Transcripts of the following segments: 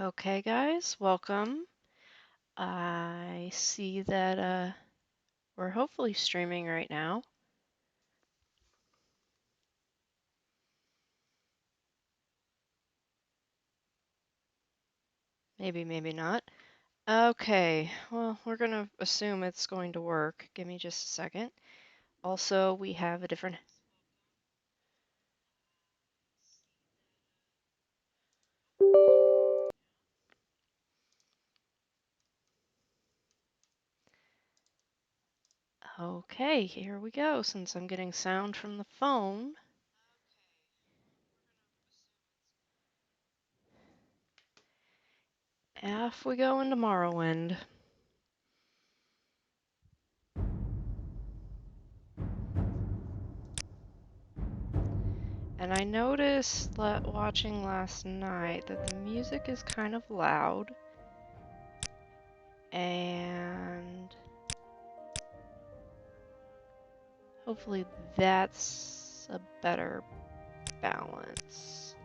Okay, guys, welcome. I see that we're hopefully streaming right now. Maybe, maybe not. Okay, well, we're gonna assume it's going to work. Give me just a second. Also, we have a different... Okay, here we go, since I'm getting sound from the phone. Off we go into Morrowind. And I noticed watching last night that the music is kind of loud. And hopefully that's a better balance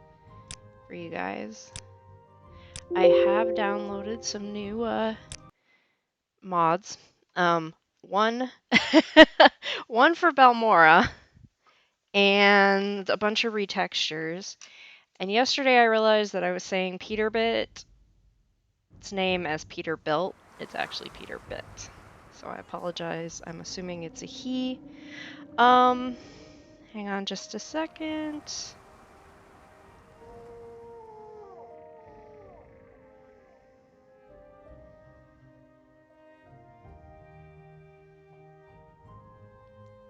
for you guys. I have downloaded some new mods. One one for Balmora and a bunch of retextures. And yesterday I realized that I was saying Peterbit's name as Peterbilt. It's actually Peterbit. So I apologize. I'm assuming it's a he. Hang on just a second.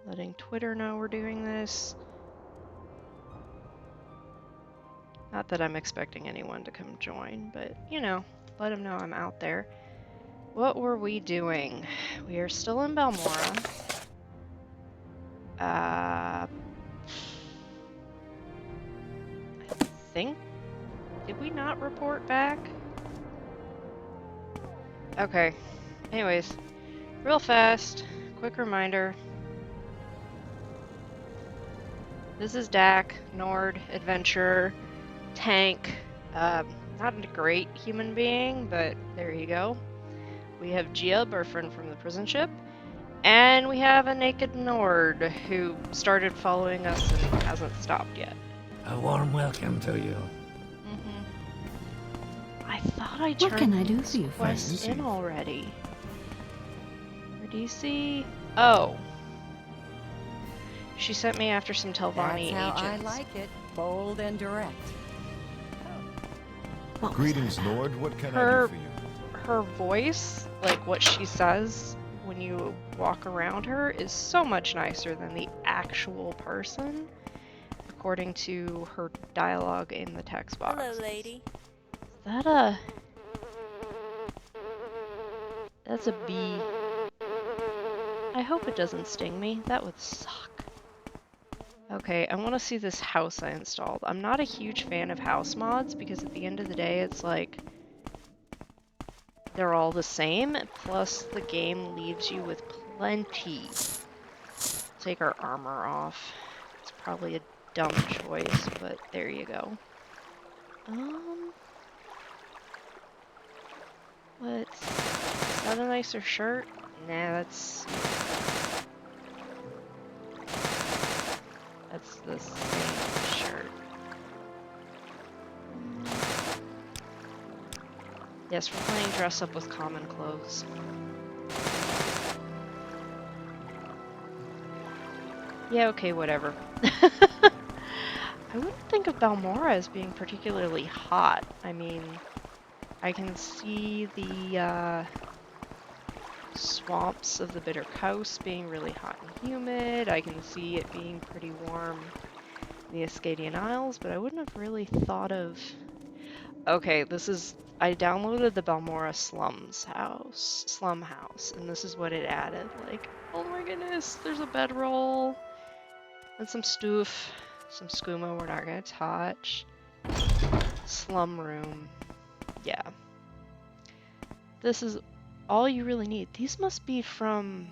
Letting Twitter know we're doing this. Not that I'm expecting anyone to come join, but, you know, let them know I'm out there. What were we doing? We are still in Balmora. I think... Did we not report back? Okay. Anyways, real fast, quick reminder. This is Dak, Nord, adventurer, tank. Not a great human being, but there you go. We have Giab, our friend from the prison ship, and we have a naked Nord who started following us and hasn't stopped yet. A warm welcome to you. I thought I turned what can I do for you, quest friends? in already. Where do you see? Oh. She sent me after some Telvanni That's how agents. I like it. Bold and direct. Greetings, Nord. What can I Her- do for you? Her voice, like what she says when you walk around her, is so much nicer than the actual person, according to her dialogue in the text box. Hello, lady. Is that a... That's a bee. I hope it doesn't sting me. That would suck. Okay, I want to see this house I installed. I'm not a huge fan of house mods because at the end of the day, it's like they're all the same, plus the game leaves you with plenty. Take our armor off. It's probably a dumb choice, but there you go. Is that a nicer shirt? Nah, that's the same shirt. Yes, we're playing dress up with common clothes. Yeah, okay, whatever. I wouldn't think of Balmora as being particularly hot. I mean, I can see the swamps of the Bitter Coast being really hot and humid. I can see it being pretty warm in the Ascadian Isles, but I wouldn't have really thought of... Okay, I downloaded the Balmora Slum House, and this is what it added. Like, oh my goodness, there's a bedroll, and some stoof, some skooma we're not gonna touch. Slum room. Yeah. This is all you really need. These must be from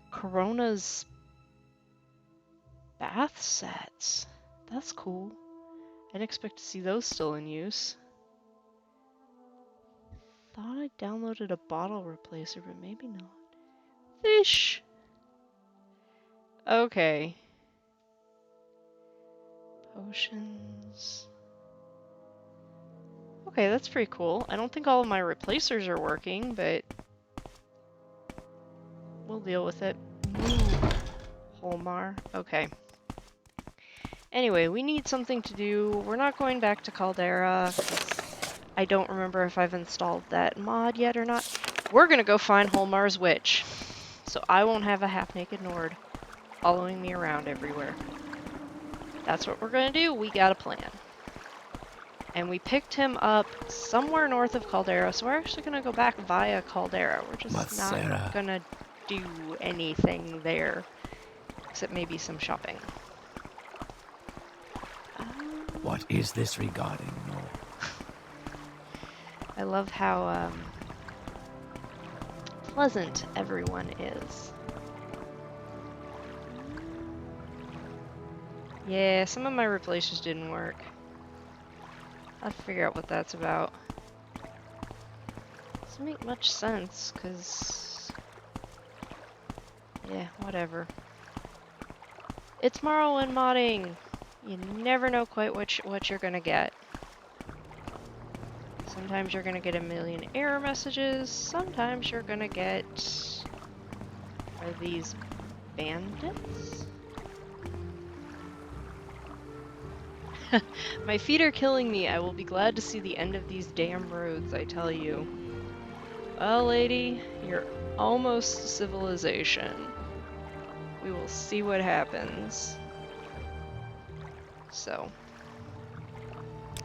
Corona's bath sets. That's cool. I didn't expect to see those still in use. Thought I downloaded a bottle replacer, but maybe not. Fish! Okay. Potions. Okay, that's pretty cool. I don't think all of my replacers are working, but we'll deal with it. Ooh. Hlormar. Okay. Anyway, we need something to do. We're not going back to Caldera. I don't remember if I've installed that mod yet or not. We're gonna go find Hlormar's witch. So I won't have a half-naked Nord following me around everywhere. That's what we're gonna do. We got a plan. And we picked him up somewhere north of Caldera, so we're actually gonna go back via Caldera. We're just not gonna do anything there, except maybe some shopping. What is this regarding, Nord? I love how pleasant everyone is. Yeah, some of my replacers didn't work. I'll figure out what that's about. Doesn't make much sense, because... yeah, whatever. It's Morrowind modding! You never know quite what you're gonna get. Sometimes you're gonna get a million error messages, sometimes you're gonna get... are these bandits? My feet are killing me. I will be glad to see the end of these damn roads, I tell you. Well, lady, you're almost to civilization. We will see what happens. So,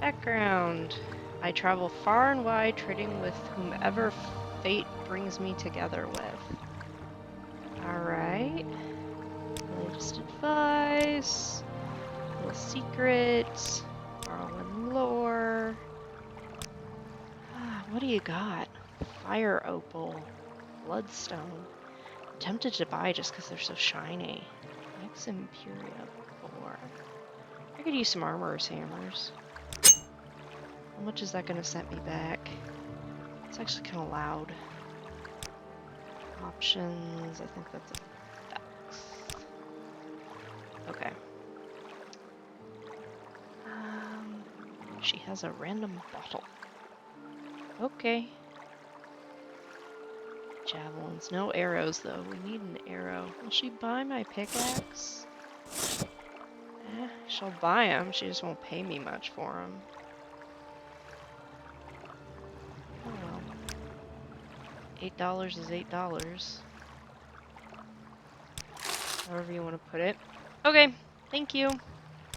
background. I travel far and wide, trading with whomever fate brings me together with. Alright. Latest advice. Little secret. Morrowind lore. What do you got? Fire opal. Bloodstone. I'm tempted to buy just because they're so shiny. Ex Imperia 4. I could use some armorer's hammers. How much is that going to set me back? It's actually kind of loud. Options. I think that's effects. Okay. She has a random bottle. Okay. Javelins. No arrows, though. We need an arrow. Will she buy my pickaxe? She'll buy them. She just won't pay me much for them. Oh well. $8 is $8. However you want to put it. Okay. Thank you.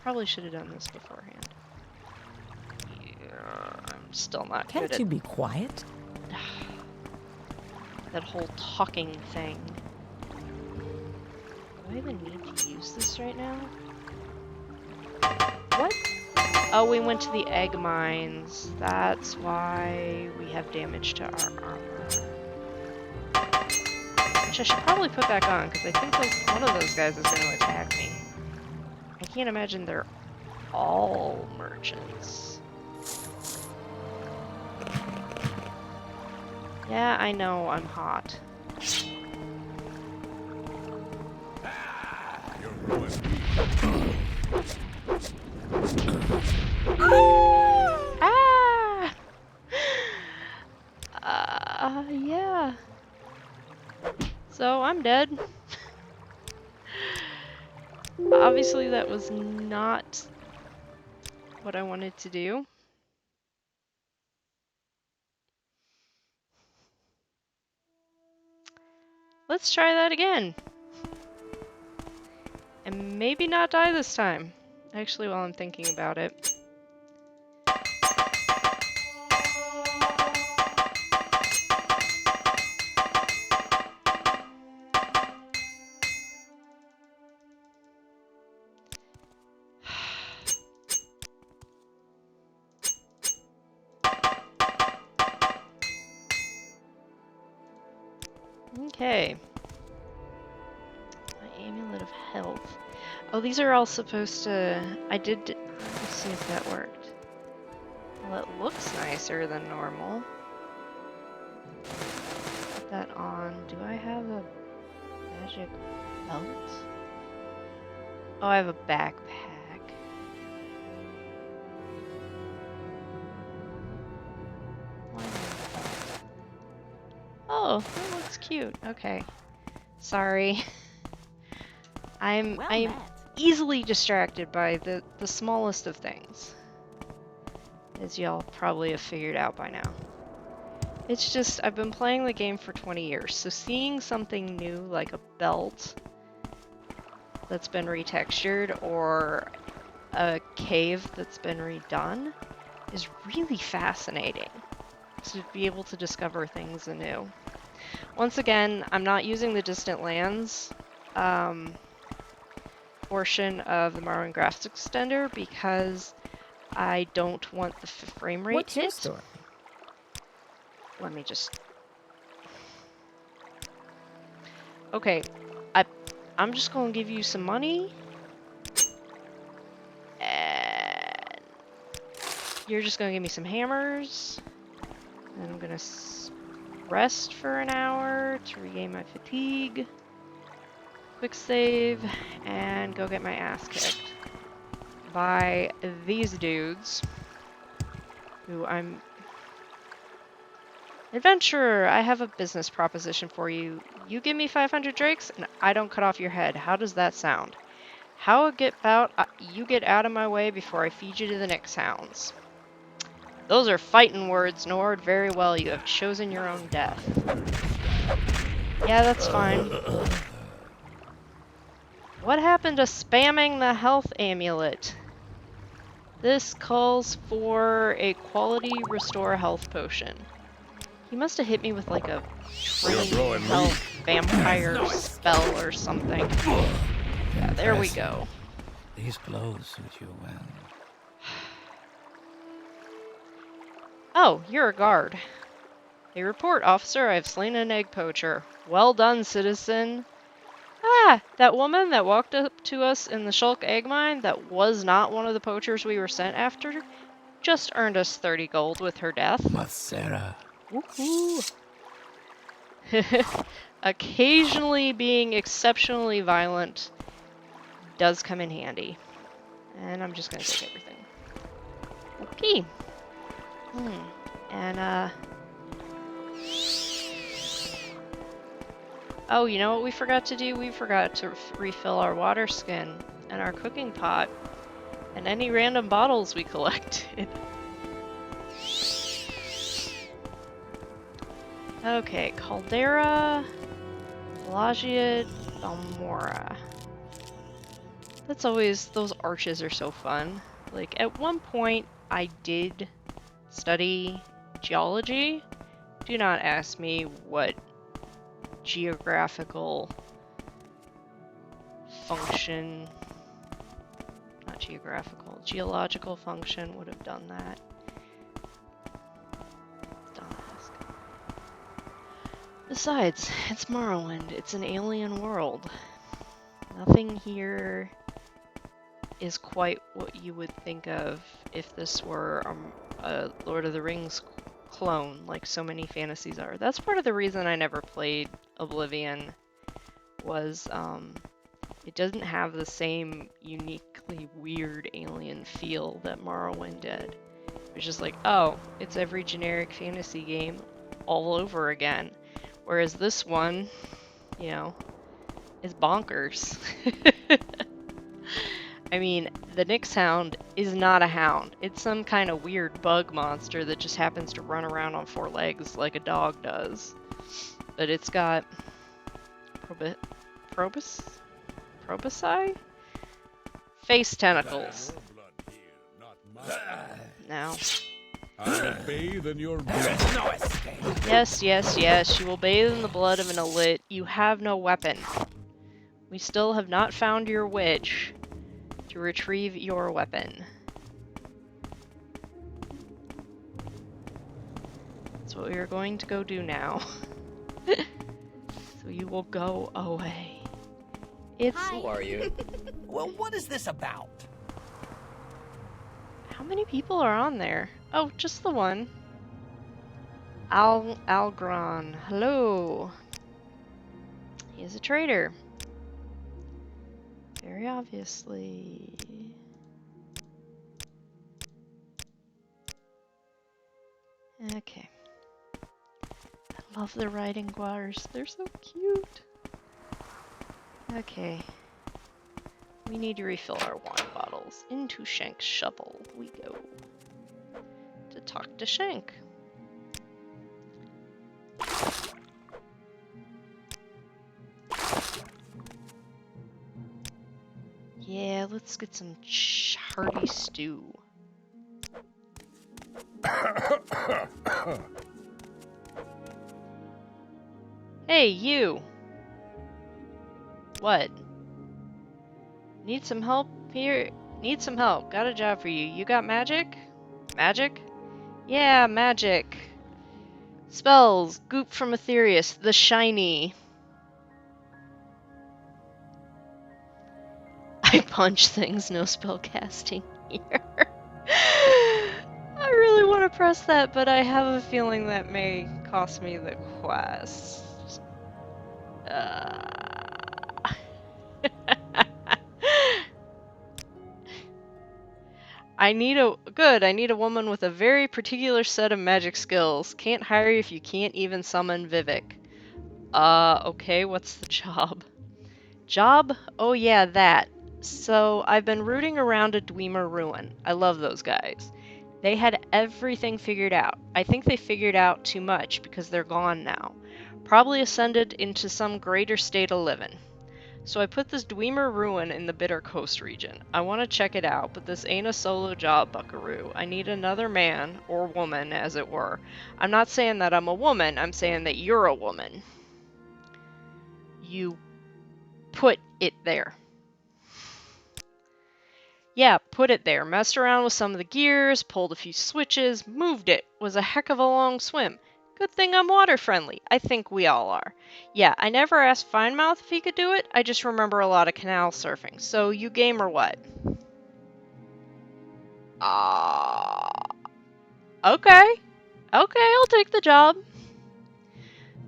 Probably should have done this beforehand. I'm still not good at... Can't you be quiet? that whole talking thing. Do I even need to use this right now? What? Oh, we went to the egg mines. That's why we have damage to our armor. Which I should probably put back on, because I think one of those guys is going to attack me. I can't imagine they're all merchants. Yeah, I know, I'm hot. Yeah. So, I'm dead. Obviously, that was not what I wanted to do. Let's try that again. And maybe not die this time. Actually, while I'm thinking about it. Okay. My amulet of health. Oh, these are all supposed to... Let's see if that worked. Well, it looks nicer than normal. Put that on. Do I have a magic belt? Oh, I have a backpack. Why not? Oh, that looks cute. Okay. Sorry. I'm easily distracted by the smallest of things. As y'all probably have figured out by now. It's just, I've been playing the game for 20 years, so seeing something new like a belt that's been retextured or a cave that's been redone is really fascinating. To be able to discover things anew. Once again, I'm not using the Distant Lands portion of the Morrowind graphics extender because I don't want the frame rate What's hit. your story? Let me just... Okay, I'm just gonna give you some money. And you're just gonna give me some hammers. And I'm gonna rest for an hour to regain my fatigue. Quick save, and go get my ass kicked by these dudes. Who I'm... Adventurer, I have a business proposition for you. You give me 500 drakes, and I don't cut off your head. How does that sound? How about you get out of my way before I feed you to the next hounds? Those are fighting words, Nord. Very well, you have chosen your own death. Yeah, that's fine. What happened to spamming the health amulet? This calls for a quality restore health potion. He must have hit me with like a train health vampire spell or something. Yeah, there we go. These clothes suit you well. Oh, you're a guard. A report, officer. I've slain an egg poacher. Well done, citizen. Ah, that woman that walked up to us in the Shulk egg mine that was not one of the poachers we were sent after just earned us 30 gold with her death. Masera. Woohoo! Occasionally being exceptionally violent does come in handy. And I'm just gonna take everything. Okay. And, oh, you know what we forgot to do? We forgot to refill our water skin and our cooking pot and any random bottles we collected. Okay, Caldera, Pelagia, Balmora. That's always, those arches are so fun. Like, at one point, I did study geology. Do not ask me what geographical function, not geographical, geological function would have done that. Don't ask. Besides, it's Morrowind. It's an alien world. Nothing here is quite what you would think of if this were a Lord of the Rings clone, like so many fantasies are. That's part of the reason I never played Oblivion, was it doesn't have the same uniquely weird alien feel that Morrowind did. It's just like, oh, it's every generic fantasy game all over again. Whereas this one, you know, is bonkers. I mean, the Nyx hound is not a hound. It's some kind of weird bug monster that just happens to run around on 4 legs like a dog does. But it's got probosci? Face tentacles. Now. I bathe in your blood. No escape. Yes, yes, yes. You will bathe in the blood of an elite. You have no weapon. We still have not found your witch to retrieve your weapon. That's what we are going to go do now. So you will go away. It's... Who are you? Well, what is this about? How many people are on there? Oh, just the one. Algron. Hello. He's a traitor. Very obviously. Okay. I love the riding guars. They're so cute. Okay. We need to refill our wine bottles. Into Shank's shovel we go. To talk to Shank. Yeah, let's get some hearty stew. Hey, you! What? Need some help here? Need some help. Got a job for you. You got magic? Magic? Yeah, magic. Spells. Goop from Aetherius. The Shiny. I punch things. No spell casting here. I really want to press that, but I have a feeling that may cost me the quest. I need a woman with a very particular set of magic skills. Can't hire you if you can't even summon Vivek. Okay, what's the job? Job? Oh yeah, that. So, I've been rooting around a Dwemer ruin. I love those guys. They had everything figured out. I think they figured out too much because they're gone now. Probably ascended into some greater state of living. So I put this Dwemer ruin in the Bitter Coast region. I want to check it out, but this ain't a solo job, buckaroo. I need another man, or woman, as it were. I'm not saying that I'm a woman, I'm saying that you're a woman. You put it there. Yeah, put it there. Messed around with some of the gears, pulled a few switches, moved it. Was a heck of a long swim. Good thing I'm water friendly. I think we all are. Yeah, I never asked Finemouth if he could do it. I just remember a lot of canal surfing. So, you game or what? Okay. Okay, I'll take the job.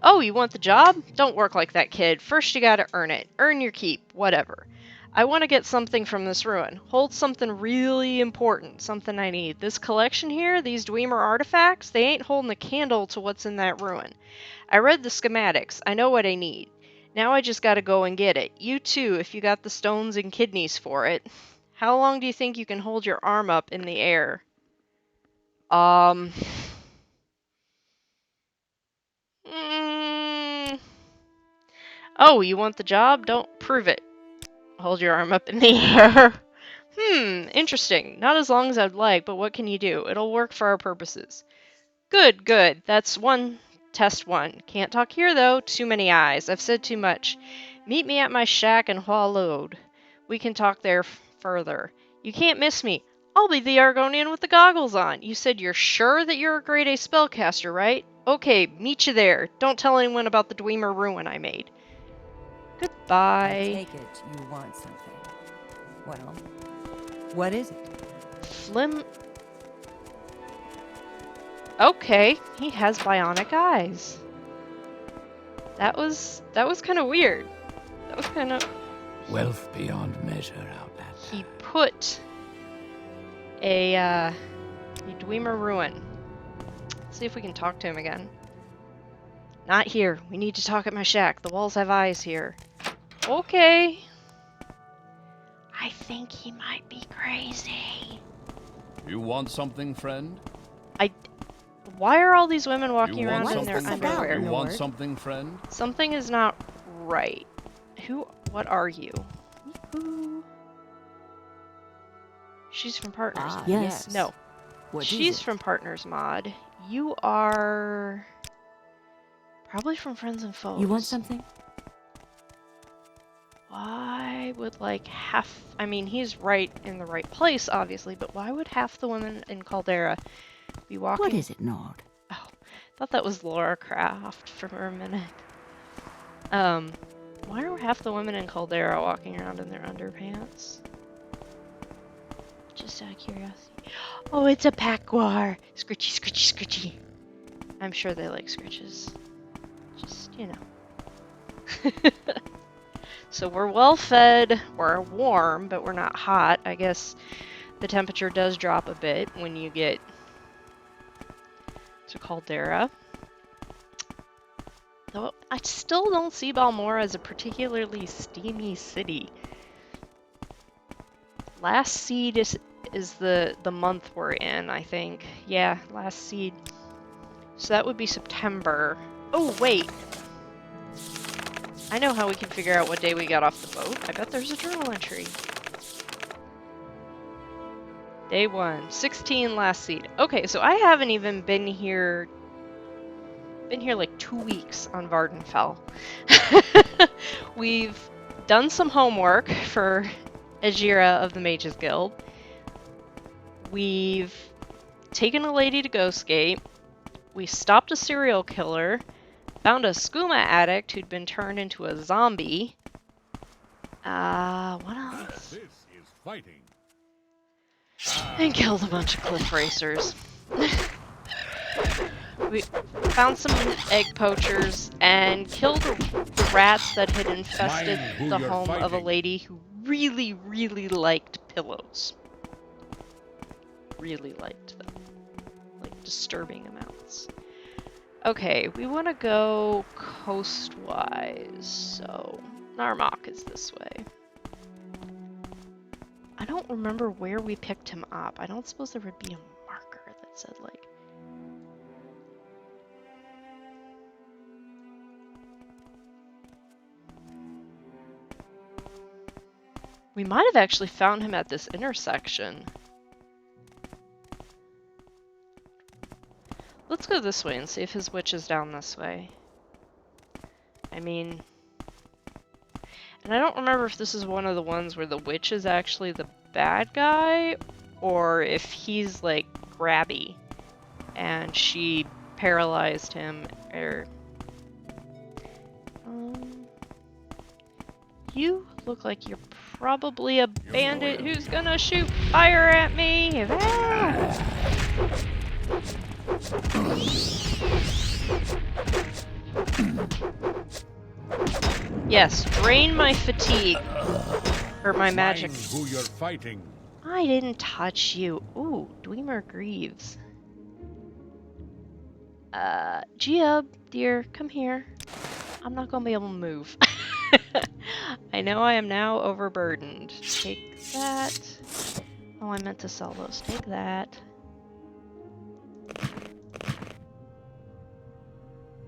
Oh, you want the job? Don't work like that, kid. First you gotta earn it. Earn your keep. Whatever. I want to get something from this ruin. Hold something really important. Something I need. This collection here, these Dwemer artifacts, they ain't holding a candle to what's in that ruin. I read the schematics. I know what I need. Now I just gotta go and get it. You too, if you got the stones and kidneys for it. How long do you think you can hold your arm up in the air? Oh, you want the job? Don't prove it. Hold your arm up in the air. Interesting. Not as long as I'd like, but what can you do? It'll work for our purposes. Good, good. That's test one. Can't talk here, though. Too many eyes. I've said too much. Meet me at my shack in Hualode. We can talk there further. You can't miss me. I'll be the Argonian with the goggles on. You said you're sure that you're a grade A spellcaster, right? Okay, meet you there. Don't tell anyone about the Dwemer ruin I made. Goodbye. I take it you want something. Well, what is it? Okay, he has bionic eyes. That was kind of weird. That was kind of... Wealth beyond measure, Outlander. He put a Dwemer ruin. Let's see if we can talk to him again. Not here. We need to talk at my shack. The walls have eyes here. Okay. I think he might be crazy. You want something, friend? Why are all these women walking You around want in their something about underwear? You Lord? want something, friend? Something is not right. What are you? Ooh. She's from Partners. Ah, Yes. No. What is She's it? from Partners Mod. You are... probably from Friends and Foes. You want something? Why would, like, half... I mean, he's right in the right place, obviously, but why would half the women in Caldera be walking... What is it, Nord? Oh, I thought that was Laura Croft for a minute. Why are half the women in Caldera walking around in their underpants? Just out of curiosity. Oh, it's a Packguar! Scritchy, scritchy, scritchy. I'm sure they like scritches. Just, you know. So we're well fed, we're warm, but we're not hot. I guess the temperature does drop a bit when you get to Caldera. Though I still don't see Balmora as a particularly steamy city. Last seed is the month we're in, I think. Yeah, last seed. So that would be September. Oh, wait. I know how we can figure out what day we got off the boat. I bet there's a journal entry. Day 1, 16 last seed. Okay, so I haven't even been here like 2 weeks on Vardenfell. We've done some homework for Ajira of the Mages Guild. We've taken a lady to Ghostgate. We stopped a serial killer. Found a skooma addict who'd been turned into a zombie. What else? This is fighting. And killed a bunch of cliff racers. We found some egg poachers and killed the rats that had infested the home of a lady who really, really liked pillows. Really liked them. Like, disturbing amounts. Okay, we want to go coastwise, so Narmak is this way. I don't remember where we picked him up. I don't suppose there would be a marker that said, like... We might have actually found him at this intersection. Let's go this way and see if his witch is down this way. I mean... And I don't remember if this is one of the ones where the witch is actually the bad guy, or if he's, like, grabby, and she paralyzed him, or... You look like you're probably a bandit who's gonna shoot fire at me! Ah! Yes, drain my fatigue. Or my magic. Who you're fighting. I didn't touch you. Ooh, Dwemer Greaves. Gia, dear, come here. I'm not gonna be able to move. I know I am now overburdened. Take that. Oh, I meant to sell those. Take that.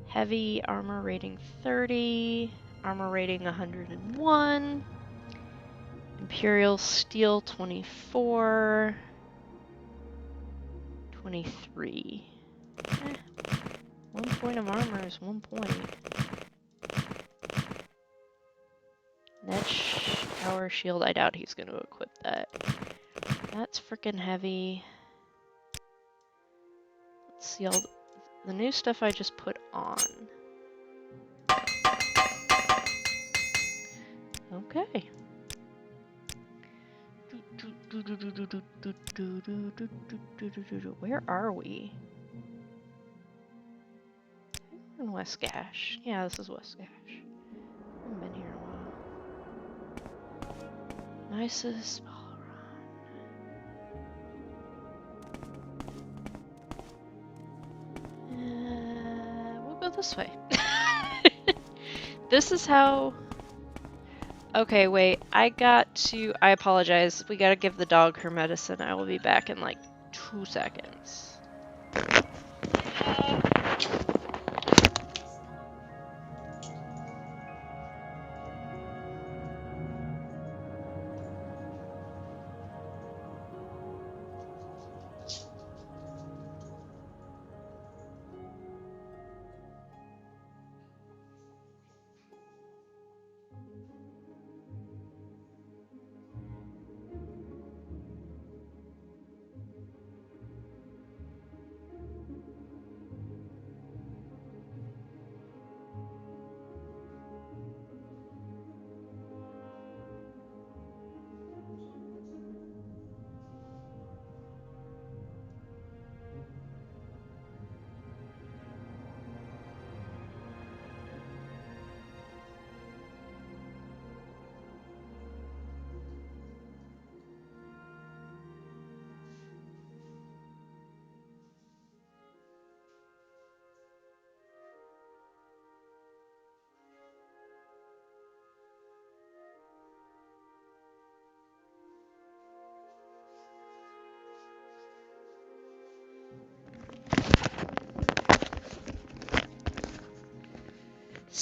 Heavy armor rating 30. Armor rating 101. Imperial steel 24. 23. 1 point of armor is 1 point. Netch power shield. I doubt he's going to equip that. That's freaking heavy. Let's see all the new stuff I just put on. Okay. Where are we? We're in West Gash. Yeah, this is West Gash. I haven't been here in a while. Nicest ball run. We'll go this way. This is how... Okay, wait. I apologize. We gotta give the dog her medicine. I will be back in like 2 seconds.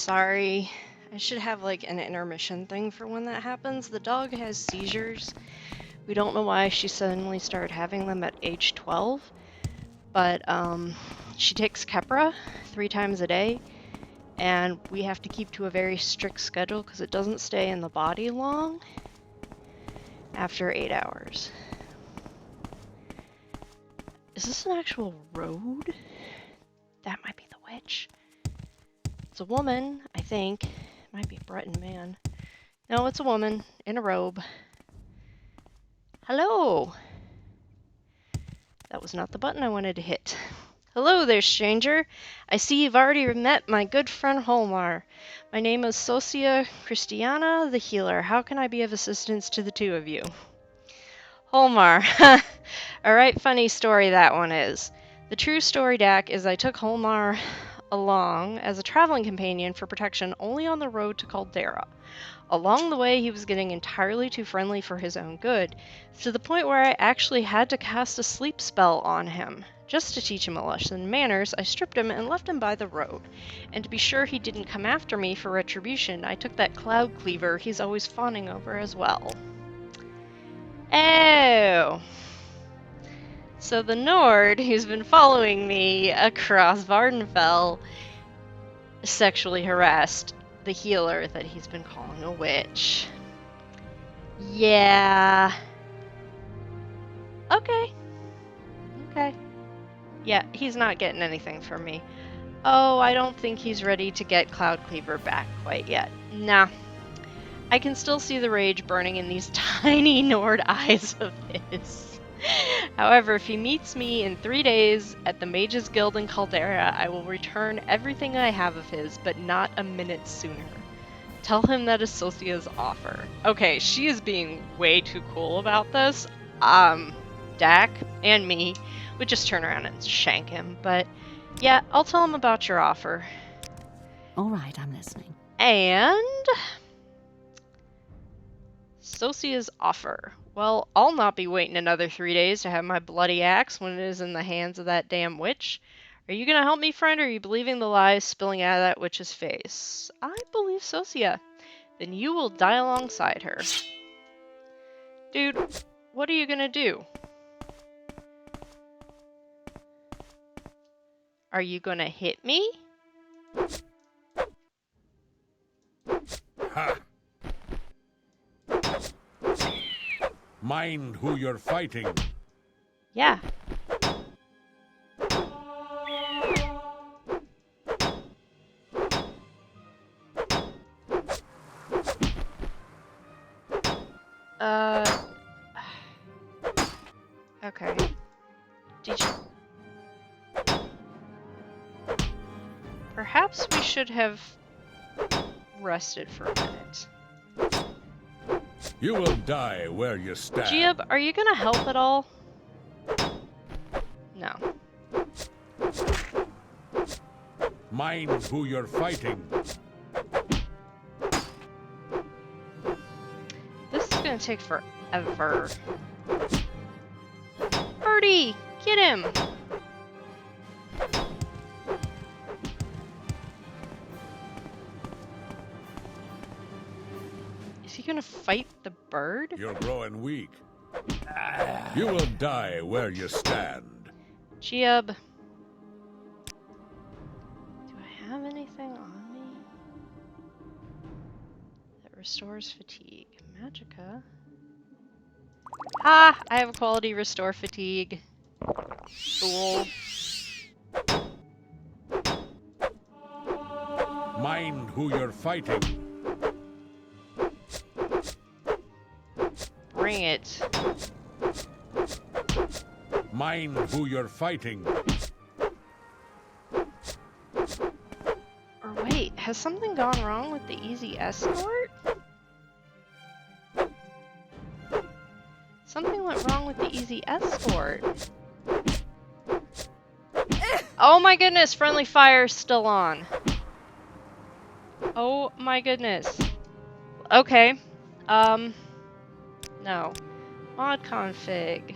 sorry. I should have like an intermission thing for when that happens. The dog has seizures. We don't know why she suddenly started having them at age 12, but she takes Keppra 3 times a day, and we have to keep to a very strict schedule because it doesn't stay in the body long after 8 hours. Is this an actual road? That might be the witch. It's a woman, I think. It might be a Breton man. No, it's a woman in a robe. Hello! That was not the button I wanted to hit. Hello there, stranger. I see you've already met my good friend Hlormar. My name is Socia Christiana, the healer. How can I be of assistance to the two of you? Hlormar. A right funny story that one is. The true story, Dak, is I took Hlormar along as a traveling companion for protection only on the road to Caldera. Along the way, he was getting entirely too friendly for his own good, to the point where I actually had to cast a sleep spell on him. Just to teach him a lesson in manners, I stripped him and left him by the road. And to be sure he didn't come after me for retribution, I took that cloud cleaver he's always fawning over as well. Oh! So the Nord, who's been following me across Vardenfell, sexually harassed the healer that he's been calling a witch. Yeah. Okay. Okay. Yeah, he's not getting anything from me. Oh, I don't think he's ready to get Cloud Cleaver back quite yet. Nah. I can still see the rage burning in these tiny Nord eyes of his. However, if he meets me in 3 days at the Mages Guild in Caldera, I will return everything I have of his, but not a minute sooner. Tell him that is Socia's offer. Okay, she is being way too cool about this. Dak and me would just turn around and shank him, but yeah, I'll tell him about your offer. All right, I'm listening. And Socia's offer. Well, I'll not be waiting another 3 days to have my bloody axe when it is in the hands of that damn witch. Are you gonna help me, friend, or are you believing the lies spilling out of that witch's face? I believe Socia. Then you will die alongside her. Dude, what are you gonna do? Are you gonna hit me? Ha! Mind who you're fighting. Yeah. Okay. Did you... Perhaps we should have rested for a minute. You will die where you stand. Giab, are you gonna help at all? No. Mind who you're fighting. This is gonna take forever. Birdie! Get him! Is he gonna fight the bird? You're growing weak. You will die where you stand. Giab. Do I have anything on me that restores fatigue? Magicka. Ha! I have a quality restore fatigue. Cool. Mind who you're fighting. Bring it. Mind who you're fighting. Or wait, has something gone wrong with the easy escort? Something went wrong with the easy escort. Oh my goodness, friendly fire's still on. Oh my goodness. Okay. No. Mod config.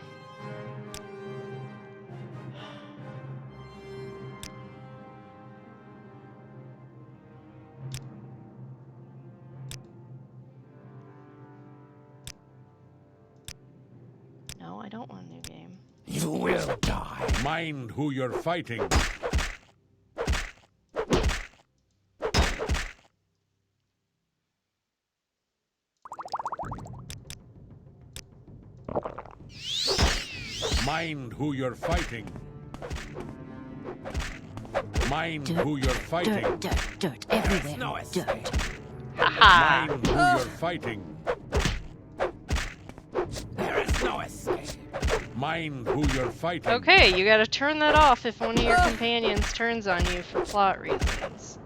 No, I don't want a new game. You will die. Mind who you're fighting. Mind who you're fighting. Mind who you're fighting. Dirt everywhere. no escape. Dirt. Haha! Mind who you're fighting. There is no escape. Mind who you're fighting. Okay, you gotta turn that off if one of your companions turns on you for plot reasons.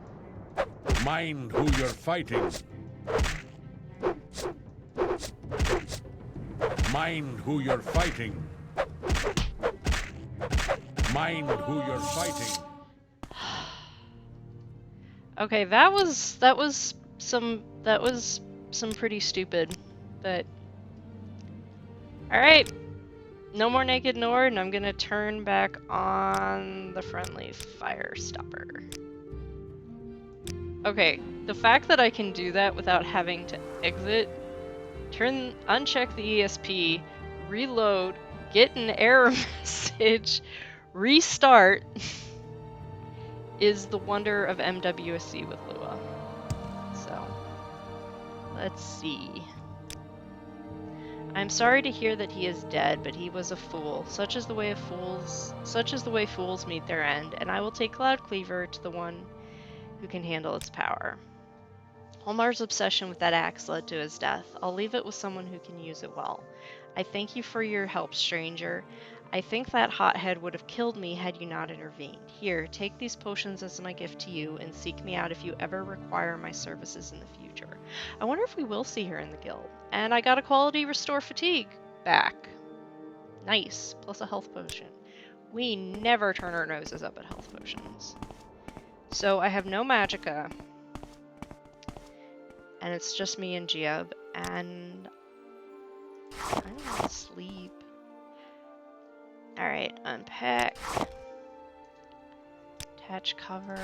Mind who you're fighting. Mind who you're fighting. Mind who you're fighting. Okay, that was some pretty stupid, but alright. No more naked Nord, and I'm gonna turn back on the friendly fire stopper. Okay, the fact that I can do that without having to exit, uncheck the ESP, reload, get an error message, restart, is the wonder of MWSC with Lua. So, let's see. I'm sorry to hear that he is dead, but he was a fool. Such is the way fools meet their end, and I will take Cloud Cleaver to the one who can handle its power. Hlormar's obsession with that axe led to his death. I'll leave it with someone who can use it well. I thank you for your help, stranger. I think that hothead would have killed me had you not intervened. Here, take these potions as my gift to you, and seek me out if you ever require my services in the future. I wonder if we will see her in the guild. And I got a quality restore fatigue back. Nice, plus a health potion. We never turn our noses up at health potions. So I have no magicka. And it's just me and Giab, and I don't want to sleep. Alright, unpack. Attach cover.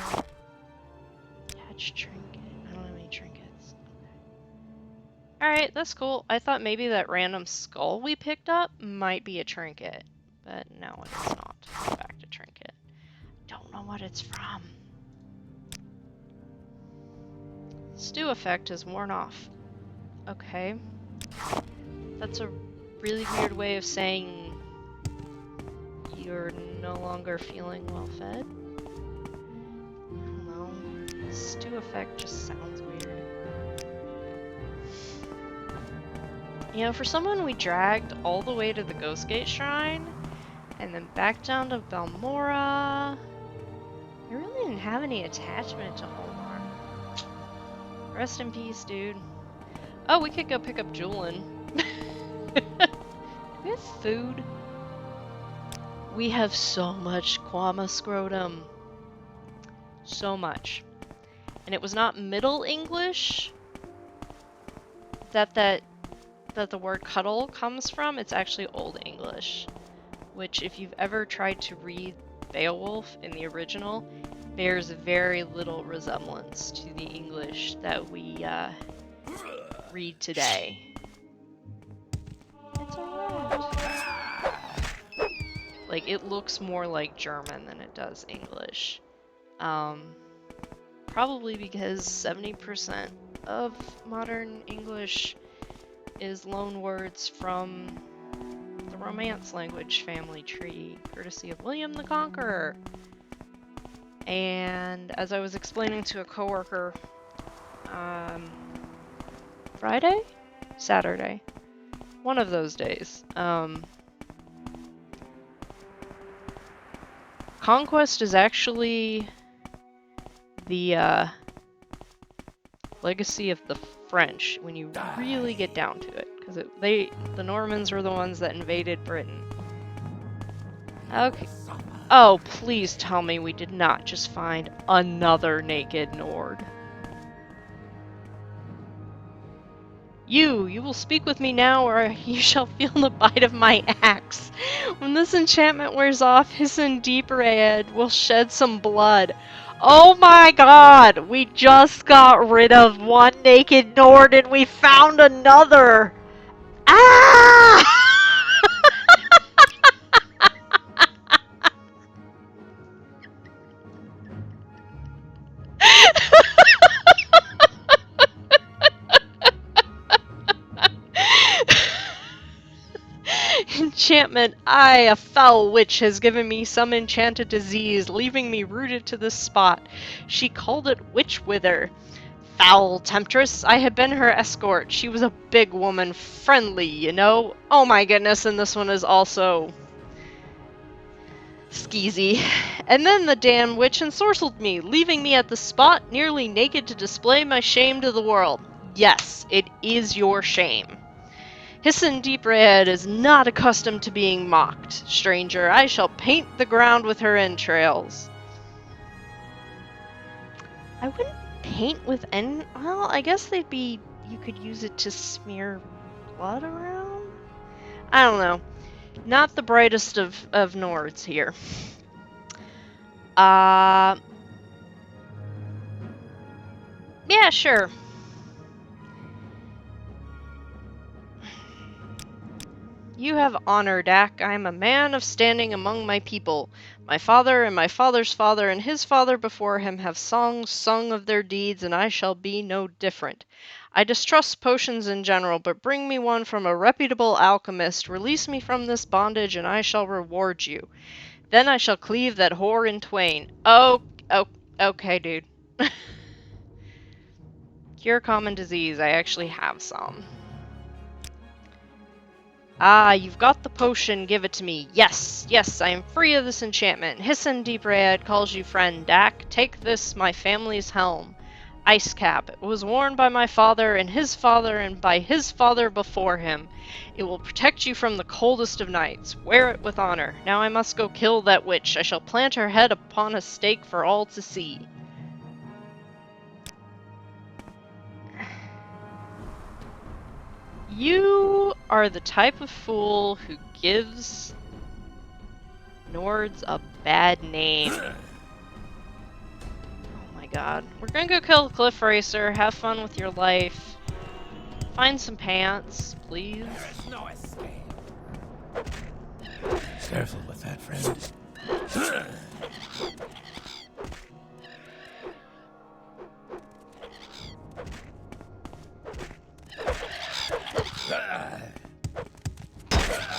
Attach trinket. I don't have any trinkets. Alright, that's cool. I thought maybe that random skull we picked up might be a trinket. But no, it is not. Go back to trinket. Don't know what it's from. Stew effect is worn off. Okay. That's a really weird way of saying you're no longer feeling well fed. I don't know. Stew effect just sounds weird. You know, for someone we dragged all the way to the Ghostgate Shrine, and then back down to Balmora, I really didn't have any attachment to Hlormar. Rest in peace, dude. Oh, we could go pick up Julian. We have food. We have so much Quama scrotum. So much. And it was not Middle English that the word cuddle comes from. It's actually Old English. Which, if you've ever tried to read Beowulf in the original, bears very little resemblance to the English that we read today. It's alright. Like, it looks more like German than it does English. Probably because 70% of modern English is loan words from the Romance language family tree, courtesy of William the Conqueror. And as I was explaining to a coworker, Friday? Saturday. One of those days. Conquest is actually the legacy of the French when you really get down to it, because the Normans were the ones that invaded Britain. Okay. Oh, please tell me we did not just find another naked Nord. You will speak with me now, or you shall feel the bite of my axe. When this enchantment wears off, his deep red will shed some blood. Oh my god! We just got rid of one naked Nord and we found another! Ah! enchantment! I, a foul witch, has given me some enchanted disease, leaving me rooted to this spot. She called it witch wither. Foul temptress, I had been her escort. She was a big woman, friendly, you know? Oh my goodness, and this one is also skeezy. And then the damn witch ensorcelled me, leaving me at the spot nearly naked to display my shame to the world. Yes, it is your shame. Hisson Deepred is not accustomed to being mocked. Stranger, I shall paint the ground with her entrails. I wouldn't paint with any... Well, I guess they'd be... You could use it to smear blood around? I don't know. Not the brightest of Nords here. Yeah, sure. You have honor, Dak. I am a man of standing among my people. My father and my father's father and his father before him have songs sung of their deeds, and I shall be no different. I distrust potions in general, but bring me one from a reputable alchemist, release me from this bondage, and I shall reward you. Then I shall cleave that whore in twain. Oh, okay, dude. Cure common disease. I actually have some. Ah, you've got the potion, give it to me. Yes, yes, I am free of this enchantment. Hisson Deepred calls you friend, Dak. Take this, my family's helm. Ice cap. It was worn by my father, and by his father before him. It will protect you from the coldest of nights. Wear it with honor. Now I must go kill that witch. I shall plant her head upon a stake for all to see. You are the type of fool who gives Nords a bad name. Oh my god. We're gonna go kill the Cliff Racer, have fun with your life. Find some pants, please. There is no escape. Careful with that, friend.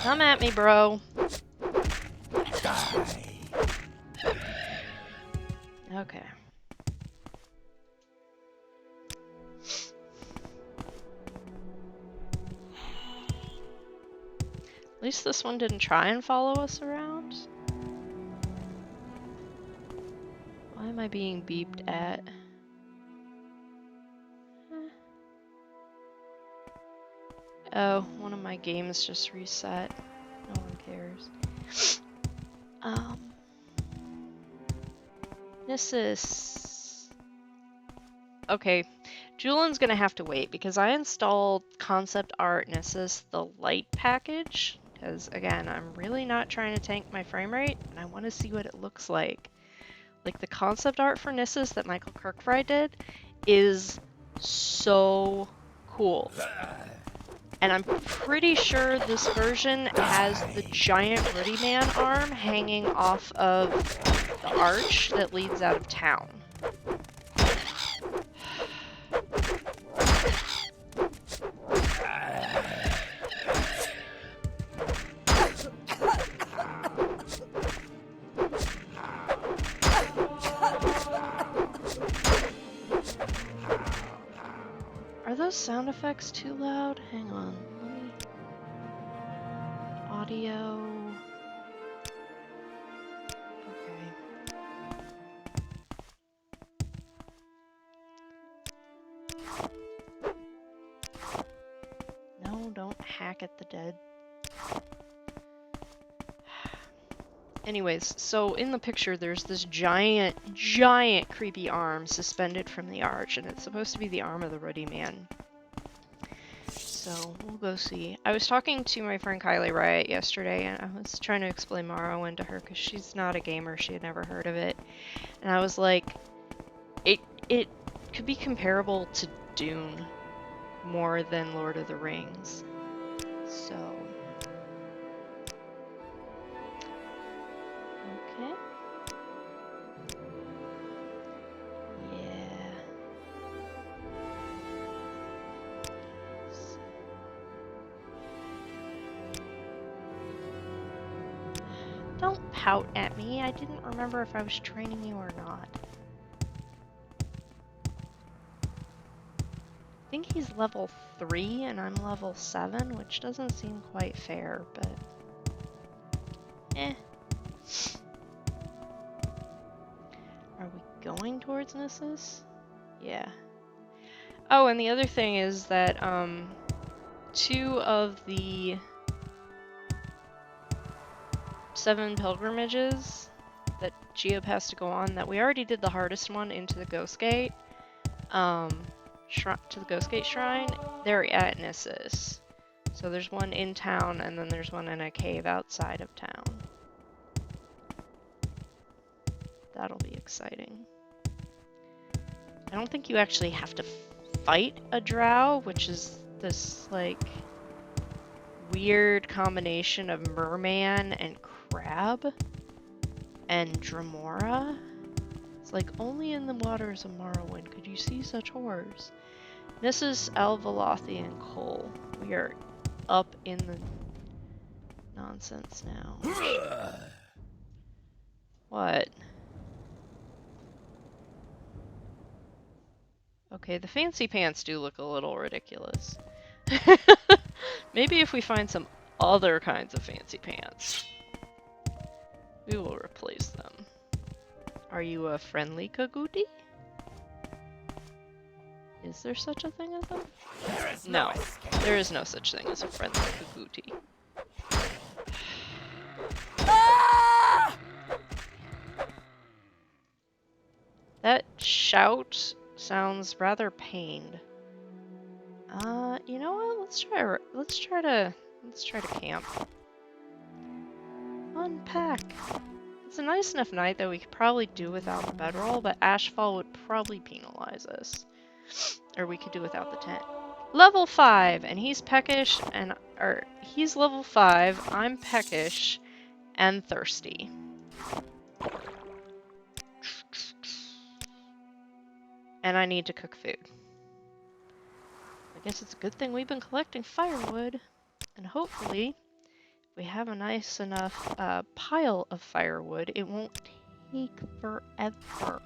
Come at me, bro. Die. Okay. At least this one didn't try and follow us around. Why am I being beeped at? Oh, one of my games just reset. No one cares. Gnisis. Okay, Julian's gonna have to wait because I installed Concept Art Gnisis, the light package. Because again, I'm really not trying to tank my frame rate, and I want to see what it looks like. Like the concept art for Gnisis that Michael Kirkbride did is so cool. And I'm pretty sure this version has the giant Ruddy Man arm hanging off of the arch that leads out of town. Are those sound effects too loud? Hang on, let me... Audio... Okay. No, don't hack at the dead. Anyways, so in the picture there's this giant creepy arm suspended from the arch, and it's supposed to be the arm of the Ruddy Man. So, we'll go see. I was talking to my friend Kylie Riot yesterday, and I was trying to explain Morrowind to her, because she's not a gamer, she had never heard of it. And I was like, it could be comparable to Dune more than Lord of the Rings. So... Okay. Yeah. Don't pout at me. I didn't remember if I was training you or not. I think he's level 3 and I'm level 7, which doesn't seem quite fair, but... eh. Are we going towards Gnisis? Yeah. Oh, and the other thing is that, 2 of the 7 pilgrimages that Geob has to go on, that we already did the hardest one into the Ghost Gate, to the Ghost Gate Shrine, they're at Gnisis. So there's one in town, and then there's one in a cave outside of town. That'll be exciting. I don't think you actually have to fight a drow, which is this, like, weird combination of merman and crab and Dremora. It's like, only in the waters of Morrowind could you see such horrors. Mrs. Elvelothi and Cole. We are up in the nonsense now. What? Okay, the fancy pants do look a little ridiculous. Maybe if we find some other kinds of fancy pants, we will replace them. Are you a friendly Kaguti? Is there such a thing as them? No, there is no such thing as a friendly Kaguti. That shout sounds rather pained. You know what? Let's try to camp. Unpack. It's a nice enough night that we could probably do without the bedroll, but Ashfall would probably penalize us. Or we could do without the tent. Level 5, and he's peckish, or he's level 5, I'm peckish, and thirsty. And I need to cook food. I guess it's a good thing we've been collecting firewood, and hopefully we have a nice enough pile of firewood. It won't take forever.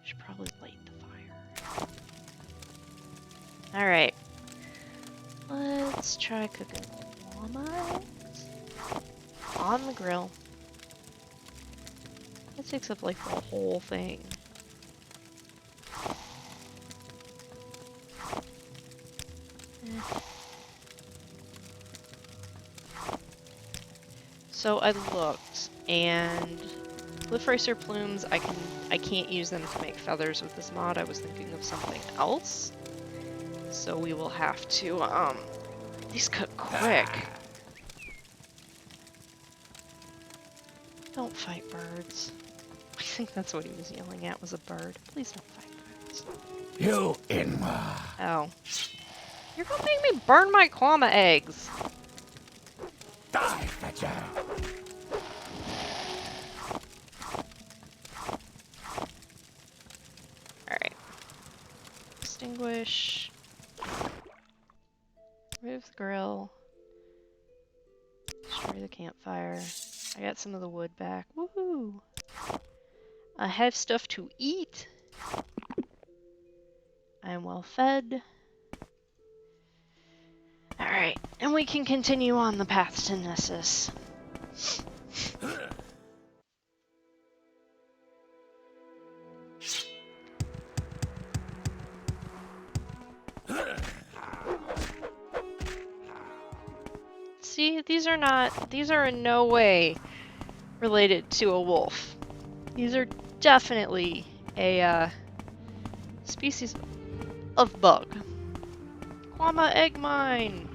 Should probably light the fire. Alright. Let's try cooking llama eggs on the grill. That takes up like the whole thing. So I looked, and Cliff Racer plumes, I can't use them to make feathers with this mod. I was thinking of something else. So we will have to, these cook quick. Don't fight birds. I think that's what he was yelling at, was a bird. Please don't fight birds. You Inma. Oh. You're gonna make me burn my llama eggs. Die, Fetcher. Alright. Extinguish. Remove the grill. Destroy the campfire. I got some of the wood back. Woohoo! I have stuff to eat. I am well fed. Alright, and we can continue on the path to Gnisis. See, these are in no way related to a wolf. These are definitely a species of bug. Llama egg mine!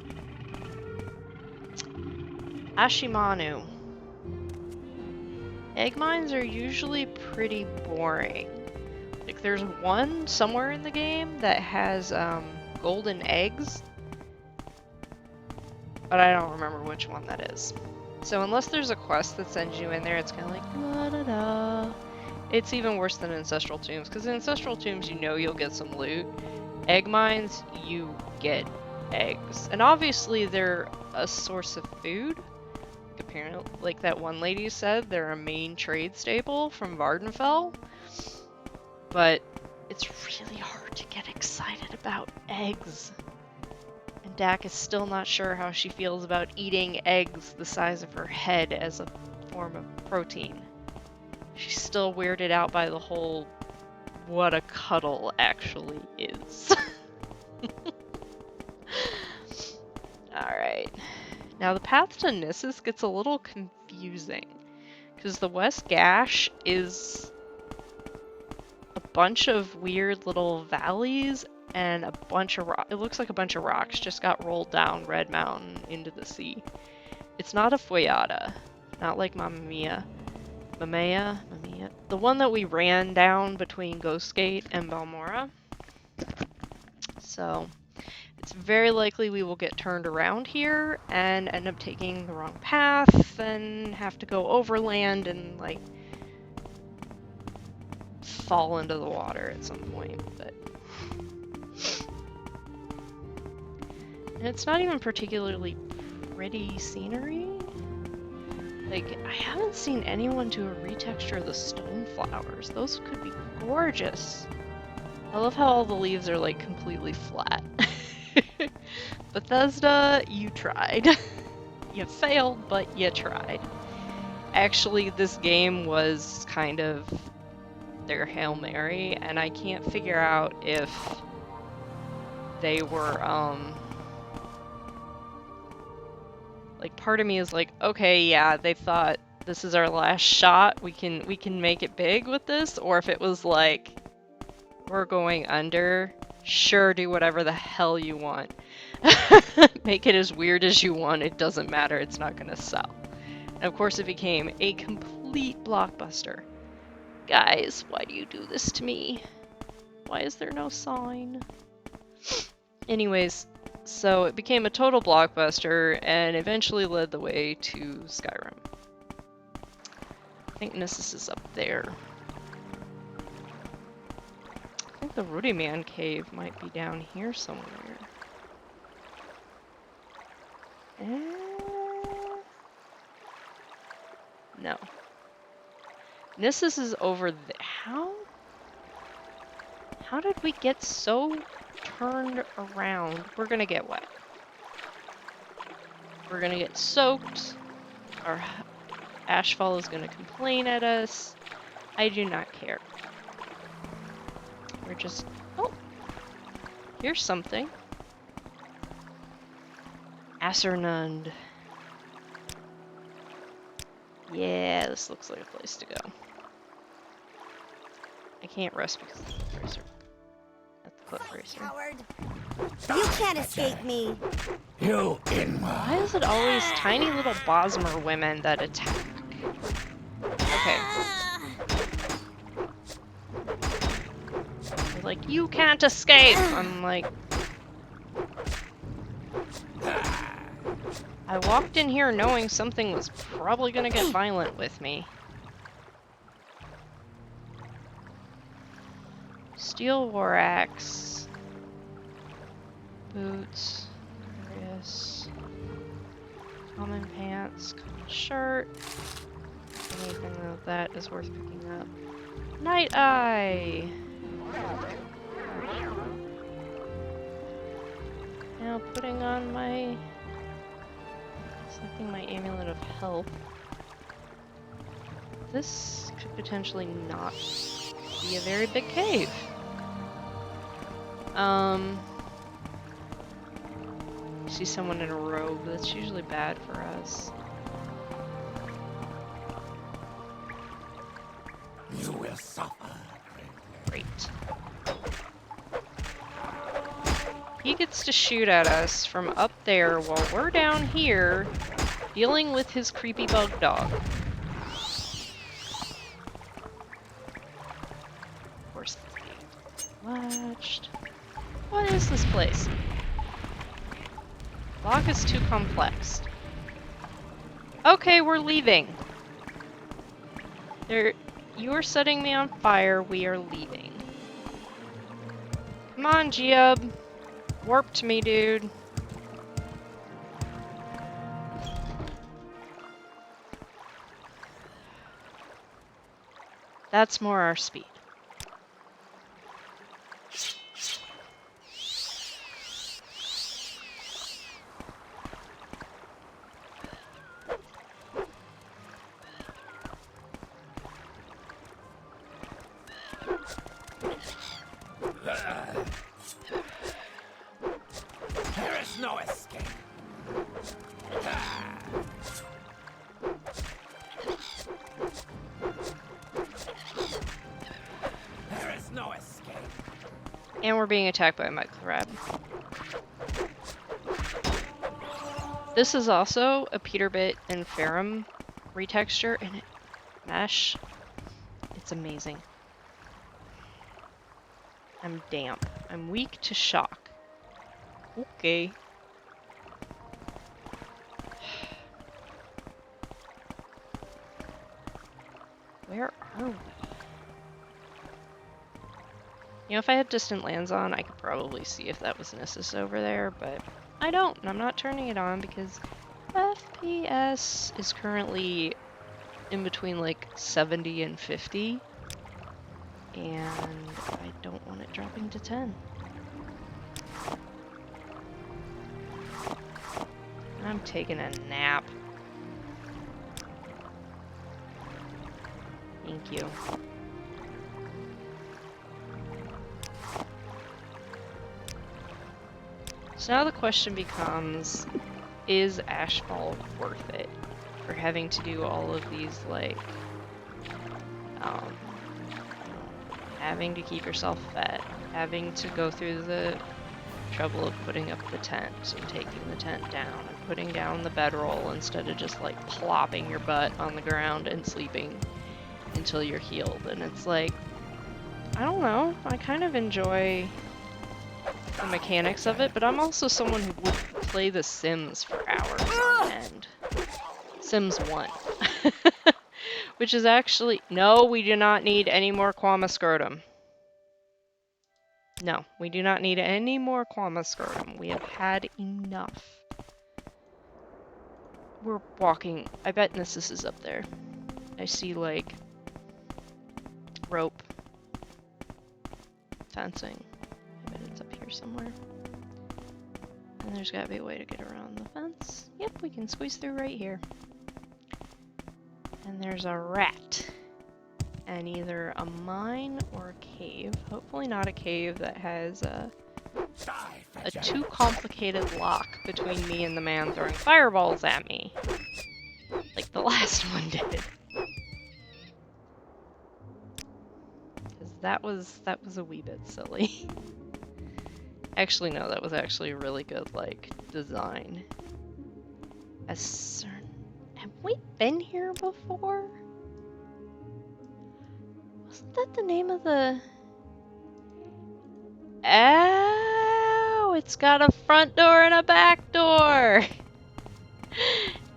Ashimanu. Egg mines are usually pretty boring. Like, there's one somewhere in the game that has golden eggs, but I don't remember which one that is. So unless there's a quest that sends you in there, it's kind of like la da da. It's even worse than Ancestral Tombs, because in Ancestral Tombs you know you'll get some loot. Egg mines, you get eggs. And obviously they're a source of food, like apparently, like that one lady said, they're a main trade staple from Vardenfell. But it's really hard to get excited about eggs. And Dak is still not sure how she feels about eating eggs the size of her head as a form of protein. She's still weirded out by the whole what a cuddle actually is. Alright. Now the path to Gnisis gets a little confusing, because the West Gash is a bunch of weird little valleys and a bunch of it looks like a bunch of rocks just got rolled down Red Mountain into the sea. It's not a foyata, not like Mamea. The one that we ran down between Ghostgate and Balmora. So it's very likely we will get turned around here and end up taking the wrong path and have to go overland and like fall into the water at some point. But and it's not even particularly pretty scenery. Like, I haven't seen anyone do a retexture of the stone flowers. Those could be gorgeous. I love how all the leaves are like completely flat. Bethesda, you tried. You failed, but you tried. Actually, this game was kind of their Hail Mary, and I can't figure out if they were, like, part of me is like, okay, yeah, they thought this is our last shot, we can make it big with this, or if it was like, we're going under, sure, do whatever the hell you want. Make it as weird as you want, it doesn't matter, it's not gonna sell. And of course it became a complete blockbuster. Guys, why do you do this to me? Why is there no sign? Anyways, so it became a total blockbuster and eventually led the way to Skyrim. I think Gnisis is up there. I think the Ruddy Man cave might be down here somewhere. No. Gnisis is over there. How did we get so turned around? We're gonna get wet. We're gonna get soaked. Our Ashfall is gonna complain at us. I do not care. We're just... Oh! Here's something. Assernund. Yeah, this looks like a place to go. I can't rest because of the cliff racer. At the cliff racer. Coward! You can't escape me! You in Why is it always tiny little Bosmer women that attack? Okay. They're like, you can't escape! I'm like... I walked in here knowing something was probably gonna get violent with me. Steel war axe. Boots. Various. Common pants. Common shirt. Anything like that is worth picking up. Night Eye! Now putting on my... Selecting my Amulet of Health. This could potentially not be a very big cave. See someone in a robe, that's usually bad for us. You will suffer. Great. He gets to shoot at us from up there while we're down here dealing with his creepy bug dog. Of course, watched. What is this place? Lock is too complex. Okay, we're leaving. You are setting me on fire. We are leaving. Come on, Geob. Warp to me, dude. That's more our speed. There is no escape. There is no escape. And we're being attacked by a microrab. This is also a Peterbit and Ferrum retexture, and it mesh. It's amazing. I'm damp. I'm weak to shock. Okay. Where are we? You know, if I had distant lands on, I could probably see if that was Nissus over there, but I don't, and I'm not turning it on because FPS is currently in between like 70 and 50, and I don't want it dropping to 10. I'm taking a nap. Thank you. So now the question becomes, is Ashfall worth it? For having to do all of these, like, having to keep yourself fed, having to go through the trouble of putting up the tent and taking the tent down and putting down the bedroll instead of just like plopping your butt on the ground and sleeping until you're healed. And it's like, I don't know, I kind of enjoy the mechanics of it, but I'm also someone who would play The Sims for hours on end. Sims 1. Which is actually... No, we do not need any more Quamascrotum. No, we do not need any more Quamascrotum. We have had enough. We're walking... I bet Nissus is up there. I see, like, rope. Fencing. I bet it's up here somewhere. And there's gotta be a way to get around the fence. Yep, we can squeeze through right here. And there's a rat. And either a mine or a cave. Hopefully not a cave that has a too complicated lock between me and the man throwing fireballs at me. Like the last one did. Because that was a wee bit silly. Actually, no, that was actually a really good, like, design. Have we been here before? Wasn't that the name of the... Oh, it's got a front door and a back door!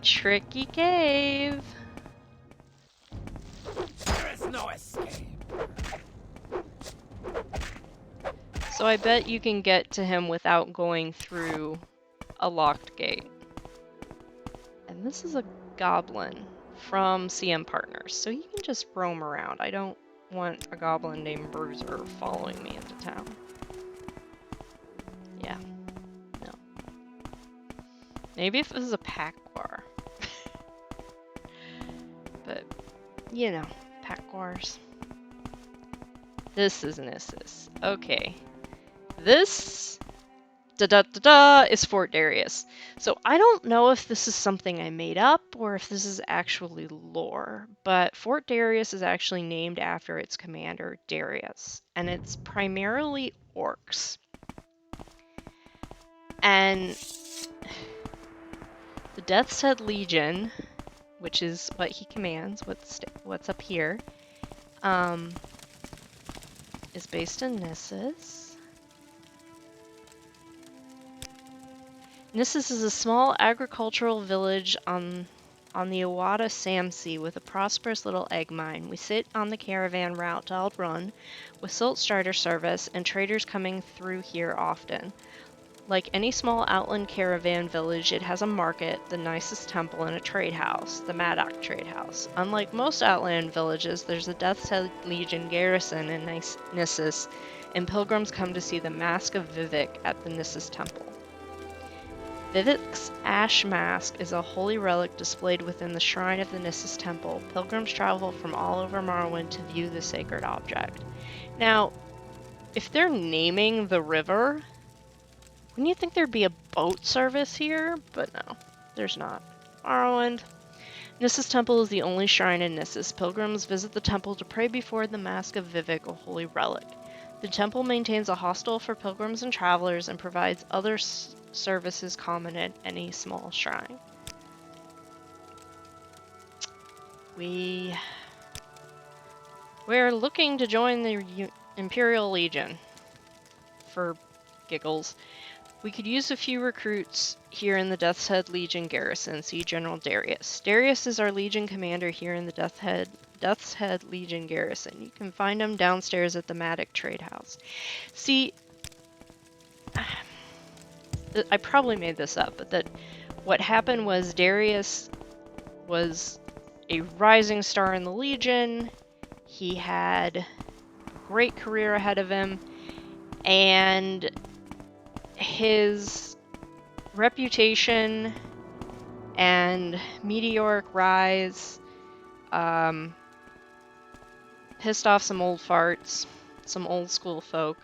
Tricky cave. There is no escape. So I bet you can get to him without going through a locked gate. And this is a goblin from CM Partners, so he can just roam around. I don't want a goblin named Bruiser following me into town. Yeah. No. Maybe if this is a Pakwar. But, you know, Pakwars. This is Nissus. Okay. This is Fort Darius. So I don't know if this is something I made up or if this is actually lore, but Fort Darius is actually named after its commander, Darius, and it's primarily orcs. And the Death's Head Legion, which is what he commands, what's up here, is based in Nissus. Nissus is a small agricultural village on the Iwata Samsea with a prosperous little egg mine. We sit on the caravan route to Aldrun with Salt Strider service and traders coming through here often. Like any small outland caravan village, it has a market, the Gnisis temple, and a trade house, the Maddock trade house. Unlike most outland villages, there's a Death's Head Legion garrison in Gnisis, and pilgrims come to see the Mask of Vivek at the Gnisis temple. Vivek's ash mask is a holy relic displayed within the shrine of the Gnisis temple. Pilgrims travel from all over Morrowind to view the sacred object. Now, if they're naming the river, wouldn't you think there'd be a boat service here? But no, there's not. Morrowind. Gnisis Temple is the only shrine in Gnisis. Pilgrims visit the temple to pray before the Mask of Vivek, a holy relic. The temple maintains a hostel for pilgrims and travelers and provides other services common at any small shrine. We're looking to join the Imperial Legion for giggles. We could use a few recruits here in the Death's Head Legion garrison. See General Darius. Darius is our Legion commander here in the Death's Head Legion garrison. You can find him downstairs at the Maddock Trade House. See, I probably made this up, but that what happened was Darius was a rising star in the Legion. He had a great career ahead of him, and his reputation and meteoric rise pissed off some old farts, some old school folk.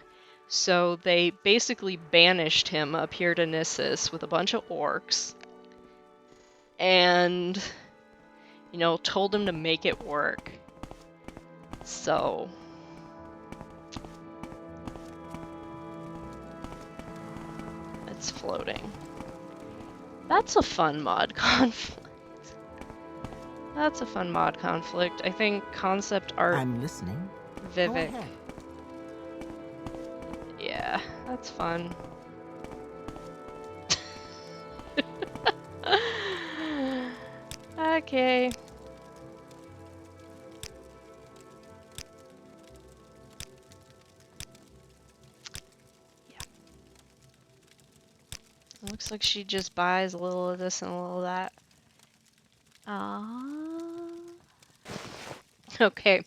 So they basically banished him up here to Gnisis with a bunch of orcs and, you know, told him to make it work. So it's floating. That's a fun mod conflict. That's a fun mod conflict. I think Concept Art I'm listening. Go Vivek. ahead. Yeah, that's fun. Okay. Yeah. It looks like she just buys a little of this and a little of that. Okay.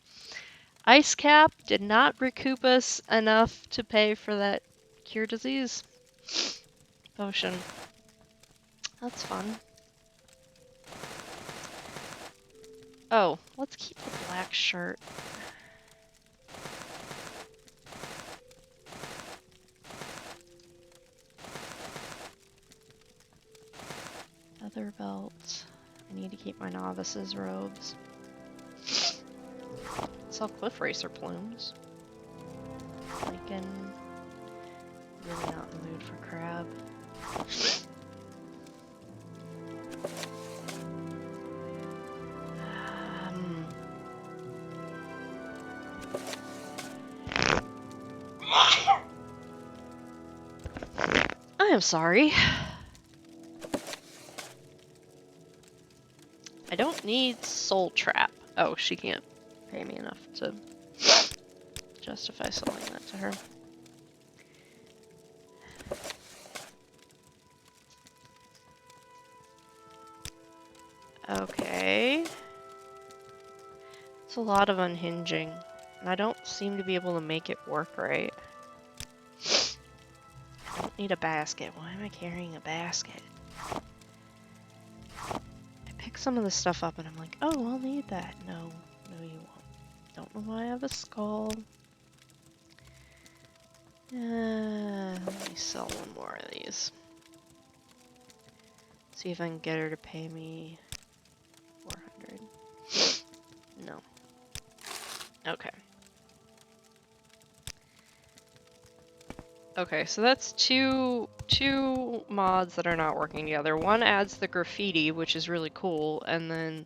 Ice Cap did not recoup us enough to pay for that cure disease potion. That's fun. Oh, let's keep the black shirt. Feather belt. I need to keep my novice's robes. Sell cliff racer plumes. Lichen. Really not in the mood for crab. I am sorry. I don't need Soul Trap. Oh, she can't pay me enough to justify selling that to her. Okay. It's a lot of unhinging, and I don't seem to be able to make it work right. I don't need a basket. Why am I carrying a basket? I pick some of the stuff up and I'm like, oh, I'll need that. No, no you won't. Don't know why I have a skull. Let me sell one more of these. See if I can get her to pay me 400. No. Okay. Okay, so that's two mods that are not working together. One adds the graffiti, which is really cool, and then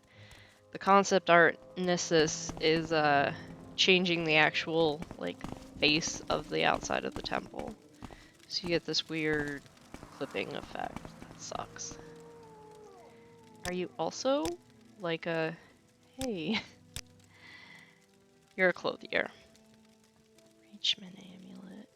the Concept Art Gnisis is changing the actual like face of the outside of the temple. So you get this weird clipping effect. That sucks. Are you also like a hey? You're a clothier. Reachman amulet.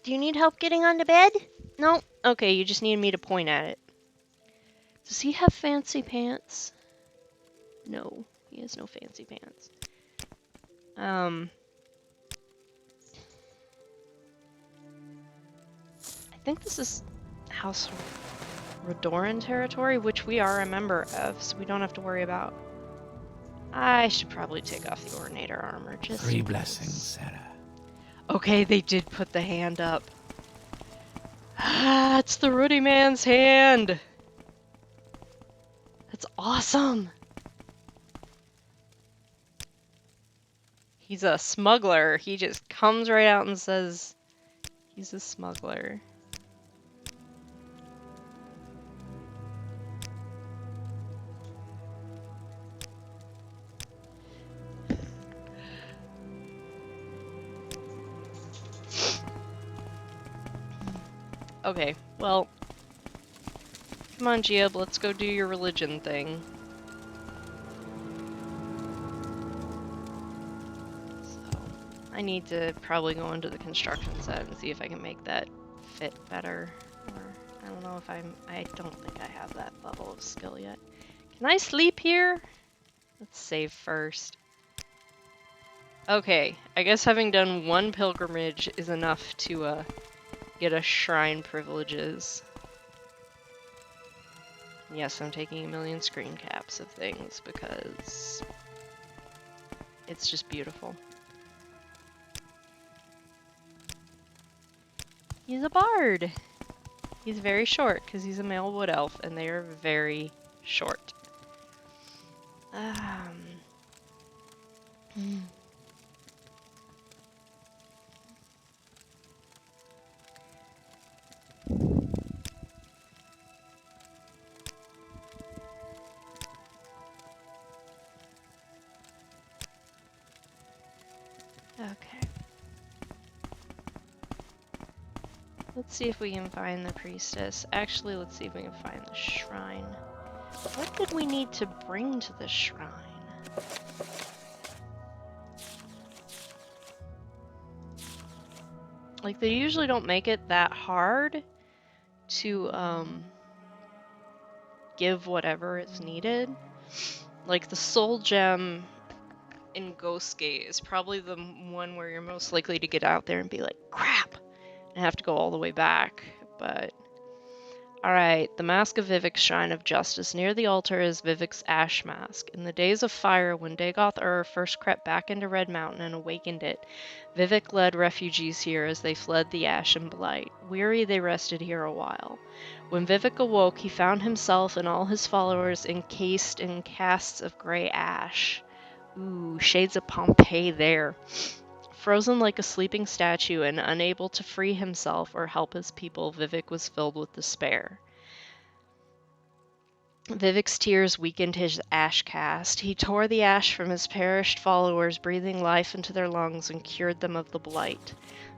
Do you need help getting onto bed? No? Okay, you just need me to point at it. Does he have fancy pants? No, he has no fancy pants. I think this is House Redoran territory, which we are a member of, so we don't have to worry about. I should probably take off the Ordinator armor, just 3 in blessings, case. Sarah. Okay, they did put the hand up. Ah, it's the Ruddy Man's hand! That's awesome! He's a smuggler. He just comes right out and says he's a smuggler. Okay, well, come on, Giab, let's go do your religion thing. So, I need to probably go into the construction set and see if I can make that fit better. Or, I don't know if I don't think I have that level of skill yet. Can I sleep here? Let's save first. Okay, I guess having done one pilgrimage is enough to, get us shrine privileges. Yes, I'm taking a million screen caps of things because it's just beautiful. He's a bard! He's very short because he's a male wood elf and they are very short. Okay. Let's see if we can find the priestess. Actually, let's see if we can find the shrine. What did we need to bring to the shrine? Like, they usually don't make it that hard to, give whatever is needed. Like, the soul gem in Ghostgate is probably the one where you're most likely to get out there and be like, crap! And have to go all the way back, but... Alright, the Mask of Vivek's Shrine of Justice. Near the altar is Vivek's Ash Mask. In the days of fire, when Dagoth-Ur first crept back into Red Mountain and awakened it, Vivek led refugees here as they fled the ash and blight. Weary, they rested here a while. When Vivek awoke, he found himself and all his followers encased in casts of grey ash. Ooh, shades of Pompeii there. Frozen like a sleeping statue and unable to free himself or help his people, Vivek was filled with despair. Vivek's tears weakened his ash cast. He tore the ash from his perished followers, breathing life into their lungs, and cured them of the blight.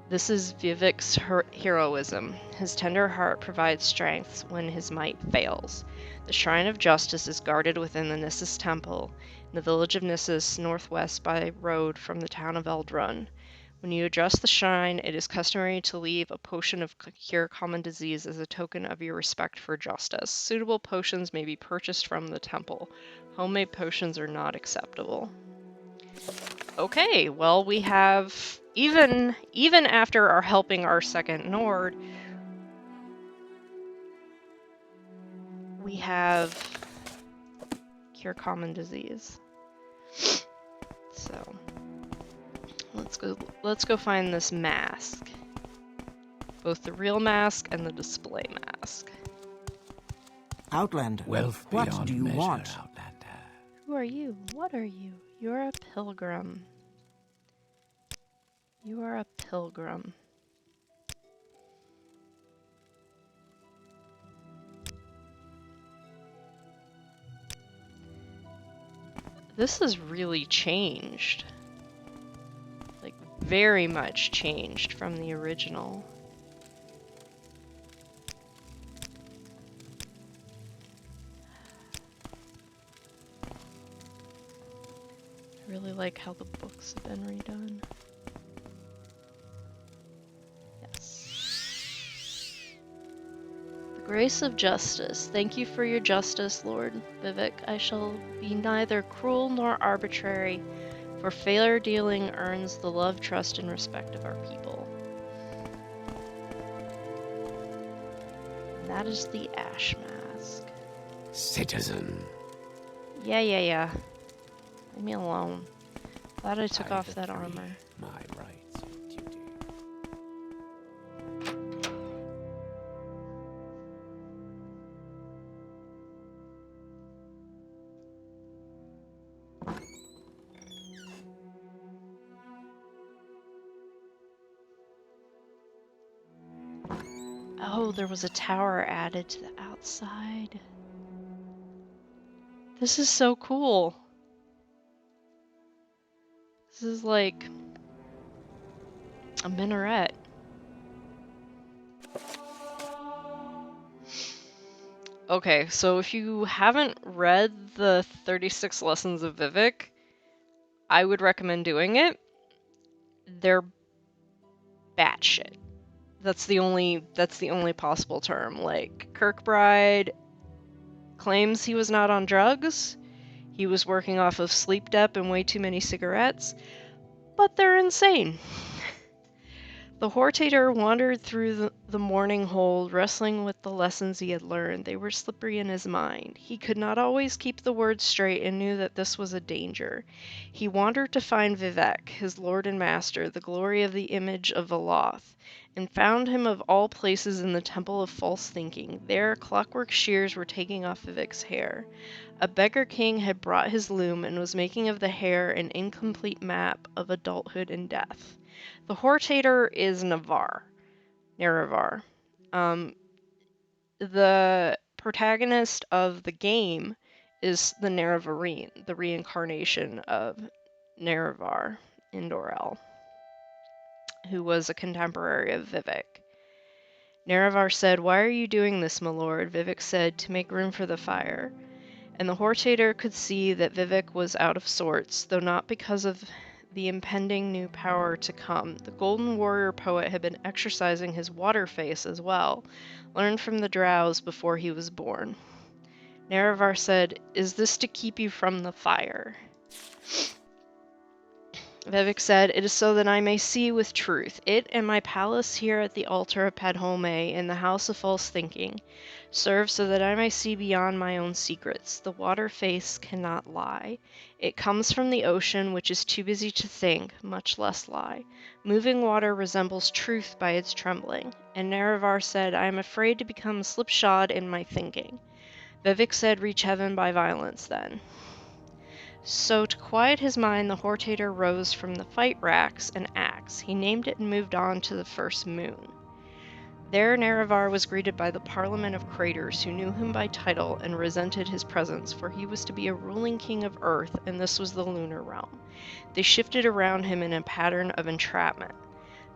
This is Vivek's heroism. His tender heart provides strength when his might fails. The Shrine of Justice is guarded within the Gnisis Temple, in the village of Gnisis, northwest by road from the town of Eldrun. When you address the shrine, it is customary to leave a potion of cure common disease as a token of your respect for justice. Suitable potions may be purchased from the temple. Homemade potions are not acceptable. Okay, well, we have, even after our helping our second Nord, we have cure common disease. So, let's go find this mask. Both the real mask and the display mask. Outlander, Wealth what beyond do you measure, want? Outlander. Who are you? What are you? You're a pilgrim. You are a pilgrim. This has really changed. Like, very much changed from the original. I really like how the books have been redone. Yes. Grace of justice. Thank you for your justice, Lord Vivek. I shall be neither cruel nor arbitrary, for fair dealing earns the love, trust, and respect of our people. And that is the Ash Mask. Citizen. Yeah. Leave me alone. Glad I took I off the that three, armor. My rights and duty. Oh, there was a tower added to the outside. This is so cool. This is like a minaret. Okay, so if you haven't read the 36 Lessons of Vivek, I would recommend doing it. They're batshit. That's the only possible term. Like, Kirkbride claims he was not on drugs. He was working off of sleep dep and way too many cigarettes, but they're insane. The Hortator wandered through the morning hold, wrestling with the lessons he had learned. They were slippery in his mind. He could not always keep the words straight and knew that this was a danger. He wandered to find Vivek, his lord and master, the glory of the image of Veloth, and found him of all places in the Temple of False Thinking. There, clockwork shears were taking off Vivek's hair. A beggar king had brought his loom and was making of the hair an incomplete map of adulthood and death. The Hortator is Nerevar. The protagonist of the game is the Nerevarine, the reincarnation of Nerevar Indorel, who was a contemporary of Vivek. Nerevar said, "Why are you doing this, my lord?" Vivek said, "To make room for the fire." And the Hortator could see that Vivek was out of sorts, though not because of the impending new power to come. The Golden Warrior poet had been exercising his water face as well, learned from the drows before he was born. Nerevar said, "Is this to keep you from the fire?" Vivek said, "It is so that I may see with truth. It and my palace here at the altar of Padhome in the house of false thinking serve so that I may see beyond my own secrets. The water face cannot lie. It comes from the ocean, which is too busy to think, much less lie. Moving water resembles truth by its trembling." And Nerevar said, "I am afraid to become slipshod in my thinking." Vivek said, "Reach heaven by violence, then." So, to quiet his mind, the Hortator rose from the fight racks and axe. He named it and moved on to the first moon. There, Nerevar was greeted by the Parliament of Craters, who knew him by title and resented his presence, for he was to be a ruling king of Earth, and this was the lunar realm. They shifted around him in a pattern of entrapment.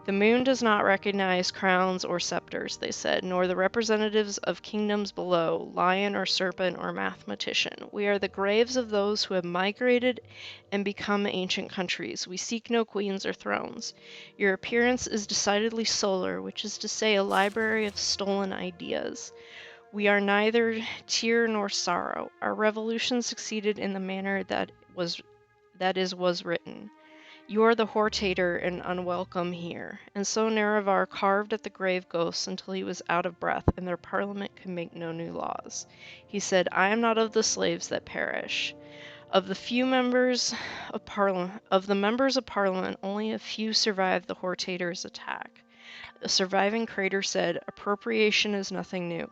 "The moon does not recognize crowns or scepters," they said, "nor the representatives of kingdoms below, lion or serpent or mathematician. We are the graves of those who have migrated and become ancient countries. We seek no queens or thrones. Your appearance is decidedly solar, which is to say a library of stolen ideas. We are neither tear nor sorrow. Our revolution succeeded in the manner that was written. You are the Hortator and unwelcome here." And so Nerevar carved at the grave ghosts until he was out of breath, and their parliament could make no new laws. He said, "I am not of the slaves that perish. Of the members of parliament, only a few survived the Hortator's attack." A surviving crater said, "Appropriation is nothing new.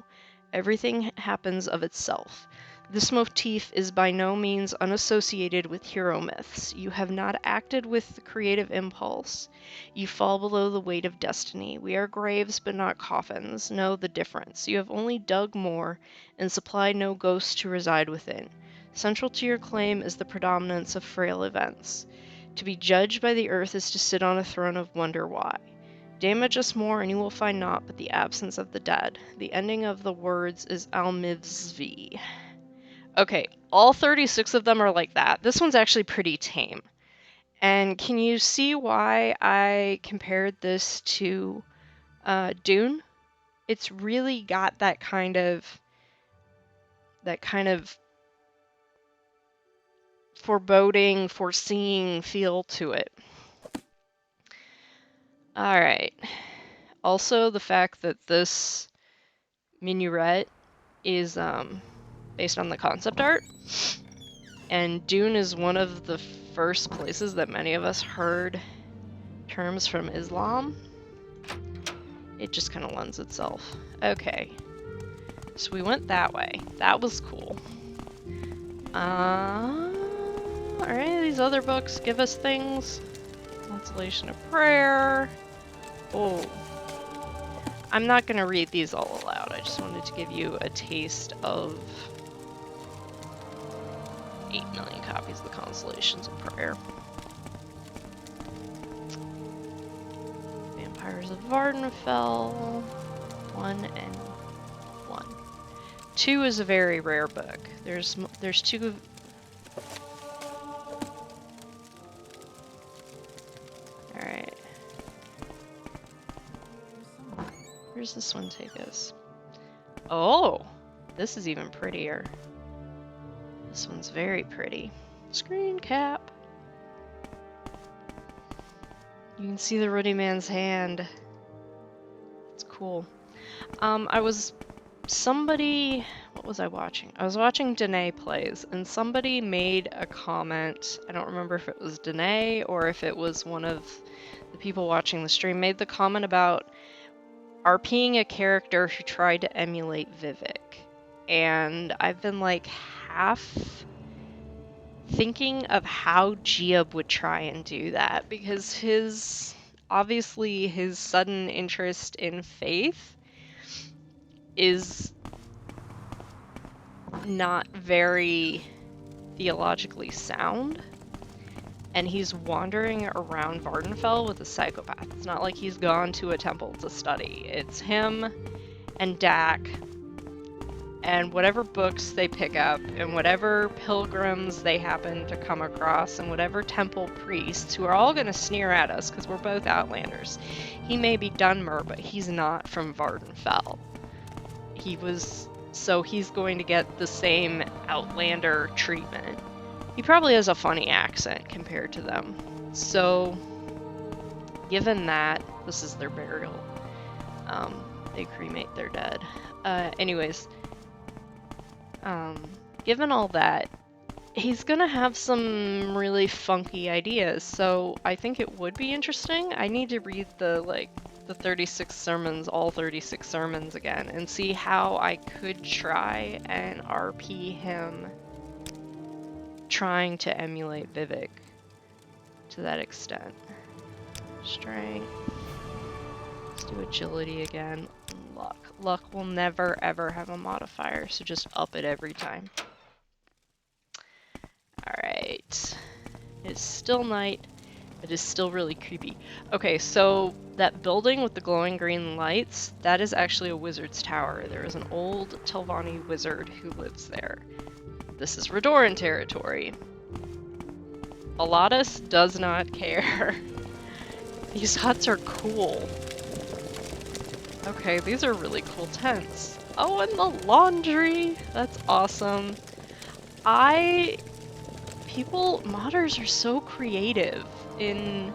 Everything happens of itself. This motif is by no means unassociated with hero myths. You have not acted with the creative impulse. You fall below the weight of destiny. We are graves but not coffins. Know the difference. You have only dug more and supplied no ghosts to reside within. Central to your claim is the predominance of frail events. To be judged by the earth is to sit on a throne of wonder why. Damage us more and you will find naught but the absence of the dead." The ending of the words is Almivsvi. Okay, all 36 of them are like that. This one's actually pretty tame. And can you see why I compared this to Dune? it's really got that kind of foreboding, foreseeing feel to it. All right. Also, the fact that this minuet is based on the concept art, and Dune is one of the first places that many of us heard terms from Islam. It just kind of lends itself. Okay, so we went that way. That was cool. Are any of these other books give us things? Consolation of Prayer. Oh. I'm not going to read these all aloud. I just wanted to give you a taste of 8 million copies of the Consolations of Prayer. Vampires of Vardenfell. 1 and 1. 2 is a very rare book. There's 2. Alright. Where's this one take us? Oh! This is even prettier. This one's very pretty. Screen cap. You can see the Ruddy Man's hand. It's cool. What was I watching? I was watching Danae Plays, and somebody made a comment. I don't remember if it was Danae or if it was one of the people watching the stream, made the comment about RPing a character who tried to emulate Vivek. And I've been like half thinking of how Giab would try and do that, because obviously his sudden interest in faith is not very theologically sound, and he's wandering around Vardenfell with a psychopath. It's not like he's gone to a temple to study. It's him and Dak and whatever books they pick up, and whatever pilgrims they happen to come across, and whatever temple priests, who are all going to sneer at us because we're both Outlanders. He may be Dunmer, but he's not from Vardenfell. So he's going to get the same Outlander treatment. He probably has a funny accent compared to them. So, given that, this is their burial. They cremate their dead. Given all that, he's gonna have some really funky ideas, so I think it would be interesting. I need to read the 36 sermons, all 36 sermons again, and see how I could try and RP him trying to emulate Vivek to that extent. Strength. Let's do agility again. Luck. Luck will never ever have a modifier, so just up it every time. Alright. It's still night. It is still really creepy. Okay, so that building with the glowing green lights, that is actually a wizard's tower. There is an old Telvanni wizard who lives there. This is Redoran territory. Alatus does not care. These huts are cool. Okay, these are really cool tents. Oh, and the laundry! That's awesome. Modders are so creative in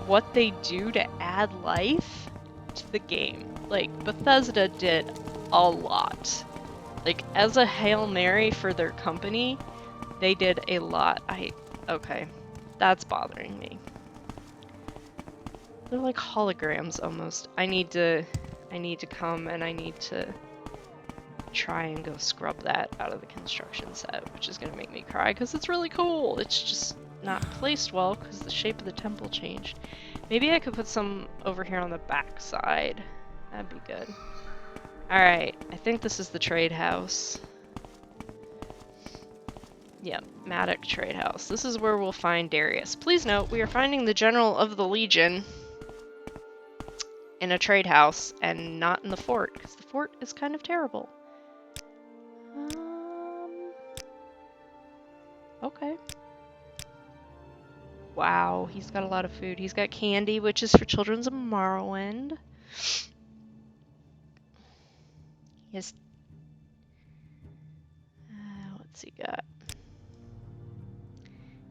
what they do to add life to the game. Like, Bethesda did a lot. Like, as a Hail Mary for their company, they did a lot. Okay, that's bothering me. They're like holograms almost. I need to come and I need to try and go scrub that out of the construction set, which is gonna make me cry because it's really cool. It's just not placed well because the shape of the temple changed. Maybe I could put some over here on the back side. That'd be good. Alright, I think this is the trade house. Yep, Maddock Trade House. This is where we'll find Darius. Please note, we are finding the General of the Legion in a trade house and not in the fort, because the fort is kind of terrible. Okay. Wow, he's got a lot of food. He's got candy, which is for children's of Morrowind. His what's he got?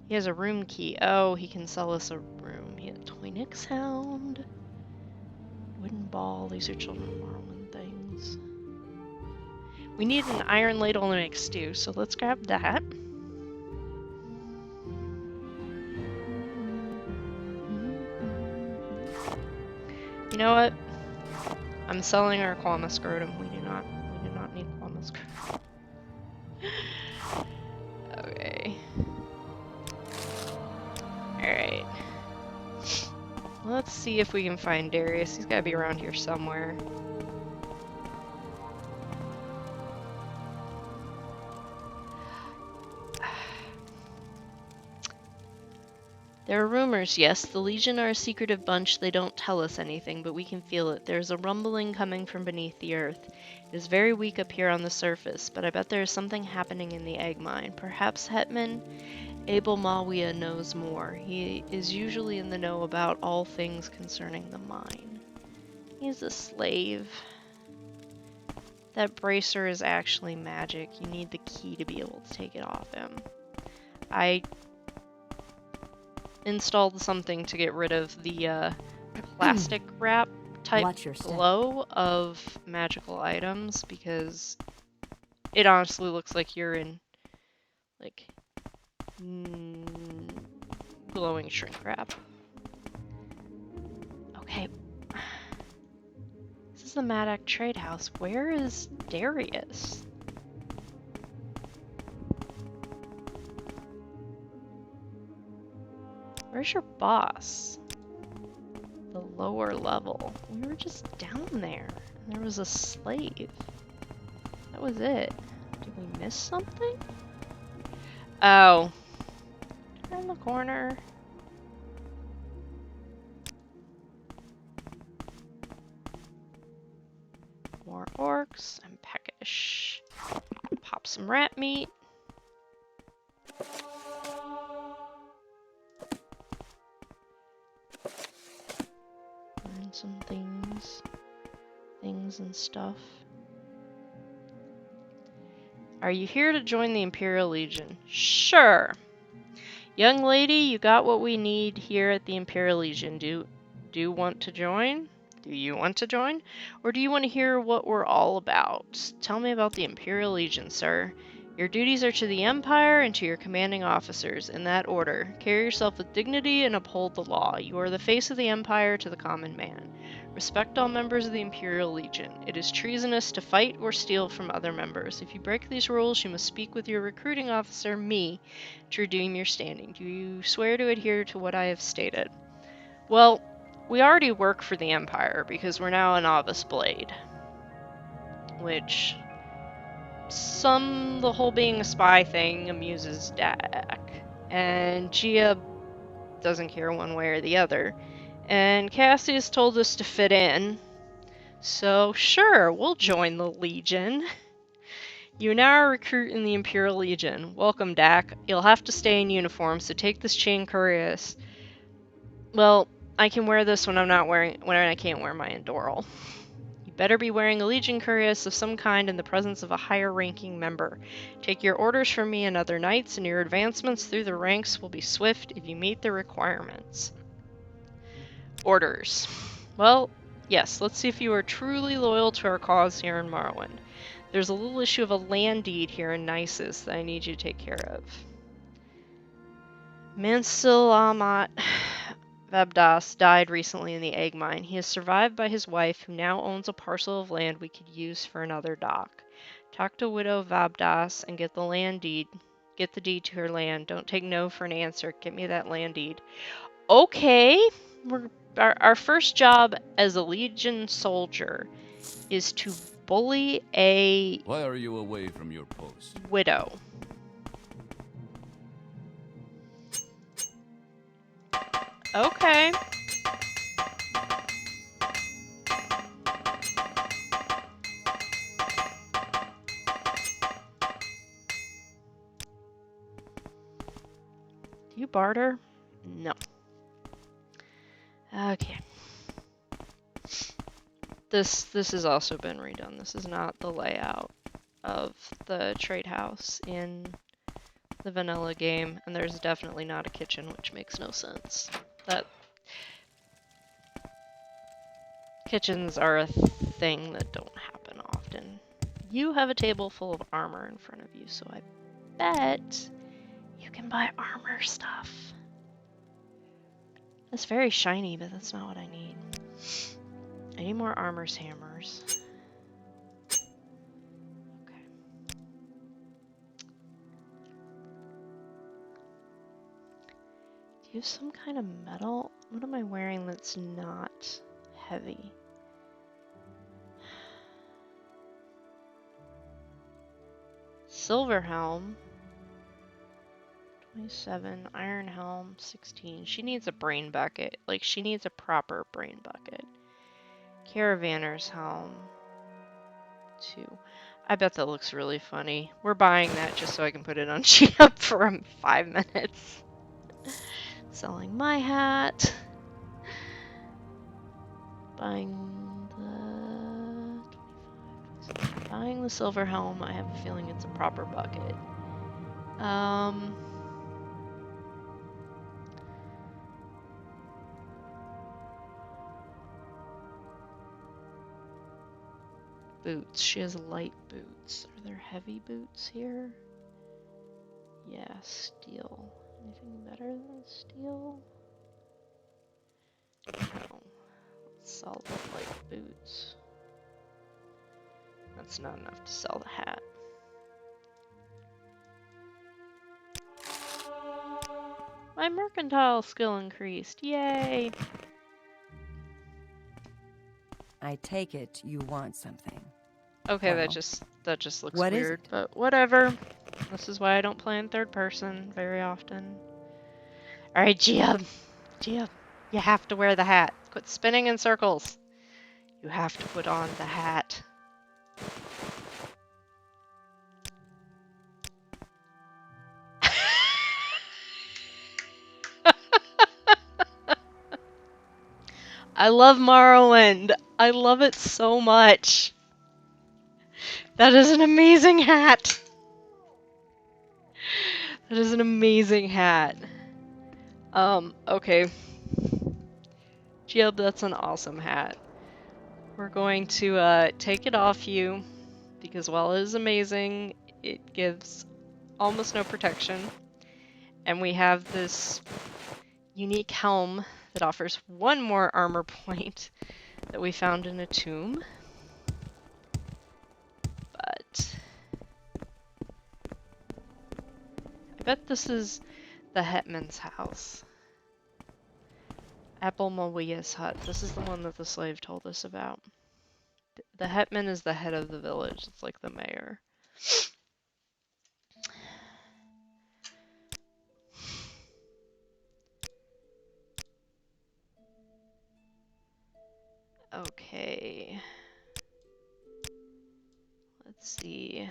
He has a room key. Oh, he can sell us a room. He has a toy Nix hound. Wooden ball. These are children of Morrowind things. We need an iron ladle to make stew, so let's grab that. You know what? I'm selling our Qualma scrotum. We do not need Qualma scrotum. Okay. Alright. Let's see if we can find Darius. He's gotta be around here somewhere. There are rumors, yes. The Legion are a secretive bunch. They don't tell us anything, but we can feel it. There's a rumbling coming from beneath the earth. It is very weak up here on the surface, but I bet there is something happening in the egg mine. Perhaps Hetman Abel Mawia knows more. He is usually in the know about all things concerning the mine. He's a slave. That bracer is actually magic. You need the key to be able to take it off him. I installed something to get rid of the plastic wrap type glow of magical items because it honestly looks like you're in like glowing shrink wrap. Okay. This is the Madak Trade House. Where is Darius? Where's your boss? The lower level. We were just down there. There was a slave. That was it. Did we miss something? Oh. Turn the corner. More orcs and peckish. Pop some rat meat. Learn some things and stuff. Are you here to join the Imperial Legion? Sure. Young lady, you got what we need here at the Imperial Legion. Do you want to join? Do you want to join? Or do you want to hear what we're all about? Tell me about the Imperial Legion, sir. Your duties are to the Empire and to your commanding officers, in that order. Carry yourself with dignity and uphold the law. You are the face of the Empire to the common man. Respect all members of the Imperial Legion. It is treasonous to fight or steal from other members. If you break these rules, you must speak with your recruiting officer, me, to redeem your standing. Do you swear to adhere to what I have stated? Well, we already work for the Empire because we're now a novice blade. Which, the whole being a spy thing amuses Dak. And Gia doesn't care one way or the other. And Cassius told us to fit in. So, sure, we'll join the Legion. You now are a recruit in the Imperial Legion. Welcome, Dak. You'll have to stay in uniform, so take this chain cuirass. Well, I can wear this when I can't wear my Endoral. You better be wearing a Legion cuirass of some kind in the presence of a higher-ranking member. Take your orders from me and other knights, and your advancements through the ranks will be swift if you meet the requirements. Orders. Well, yes, let's see if you are truly loyal to our cause here in Morrowind. There's a little issue of a land deed here in Gnisis that I need you to take care of. Mansilamat Vabdas died recently in the egg mine. He is survived by his wife, who now owns a parcel of land we could use for another dock. Talk to Widow Vabdas and get the land deed. Get the deed to her land. Don't take no for an answer. Get me that land deed. Okay. Our first job as a Legion soldier is to bully a Why are you away from your post? widow. Okay. Do you barter? No. Okay. This has also been redone. This is not the layout of the trade house in the vanilla game, and there's definitely not a kitchen, which makes no sense. That kitchens are a thing that don't happen often. You have a table full of armor in front of you, so I bet you can buy armor stuff. That's very shiny, but that's not what I need. I need more armor's hammers. Okay. Do you have some kind of metal? What am I wearing that's not heavy? Silver helm. 27. Iron helm. 16. She needs a brain bucket. Like, she needs a proper brain bucket. Caravanner's helm. 2. I bet that looks really funny. We're buying that just so I can put it on G-Up for 5 minutes. Selling my hat. Buying the silver helm. I have a feeling it's a proper bucket. Boots. She has light boots. Are there heavy boots here? Yeah, steel. Anything better than steel? No. Let's sell the light boots. That's not enough to sell the hat. My mercantile skill increased. Yay! I take it you want something. Okay, Well, that just looks what is weird, it? but whatever. This is why I don't play in third person very often. Alright, Gia. Gia, you have to wear the hat. Quit spinning in circles. You have to put on the hat. I love Morrowind. I love it so much. That is an amazing hat. That is an amazing hat. Okay. Jib, that's an awesome hat. We're going to take it off you because while it is amazing, it gives almost no protection. And we have this unique helm that offers 1 more armor point that we found in a tomb. But I bet this is the Hetman's house. Apple Mawia's hut. This is the one that the slave told us about. The Hetman is the head of the village. It's like the mayor. Okay. Let's see.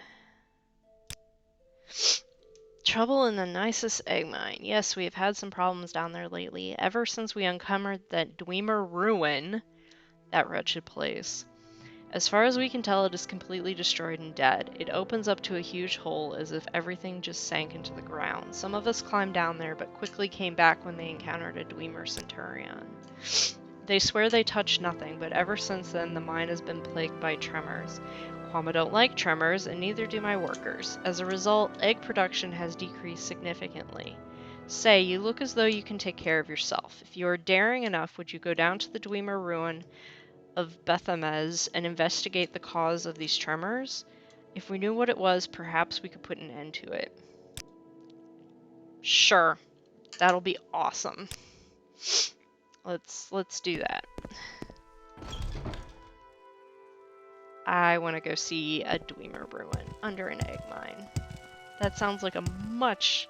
Trouble in the Gnisis egg mine. Yes, we have had some problems down there lately, ever since we uncovered that Dwemer ruin, that wretched place. As far as we can tell, it is completely destroyed and dead. It opens up to a huge hole as if everything just sank into the ground. Some of us climbed down there, but quickly came back when they encountered a Dwemer centurion. They swear they touched nothing, but ever since then the mine has been plagued by tremors. Kwama don't like tremors, and neither do my workers. As a result, egg production has decreased significantly. Say, you look as though you can take care of yourself. If you are daring enough, would you go down to the Dwemer ruin of Bethamez and investigate the cause of these tremors? If we knew what it was, perhaps we could put an end to it. Sure. That'll be awesome. Let's do that. I want to go see a Dwemer ruin under an egg mine. That sounds like a much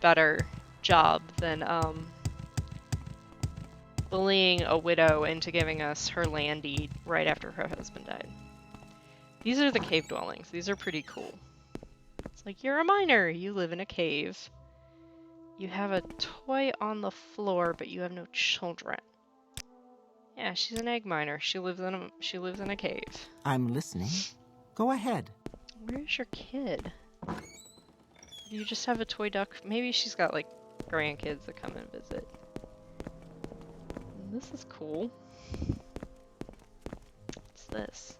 better job than bullying a widow into giving us her land deed right after her husband died. These are the cave dwellings. These are pretty cool. It's like, you're a miner, you live in a cave. You have a toy on the floor, but you have no children. Yeah, she's an egg miner. She lives in a cave. I'm listening. Go ahead. Where's your kid? Do you just have a toy duck? Maybe she's got like grandkids that come and visit. This is cool. What's this?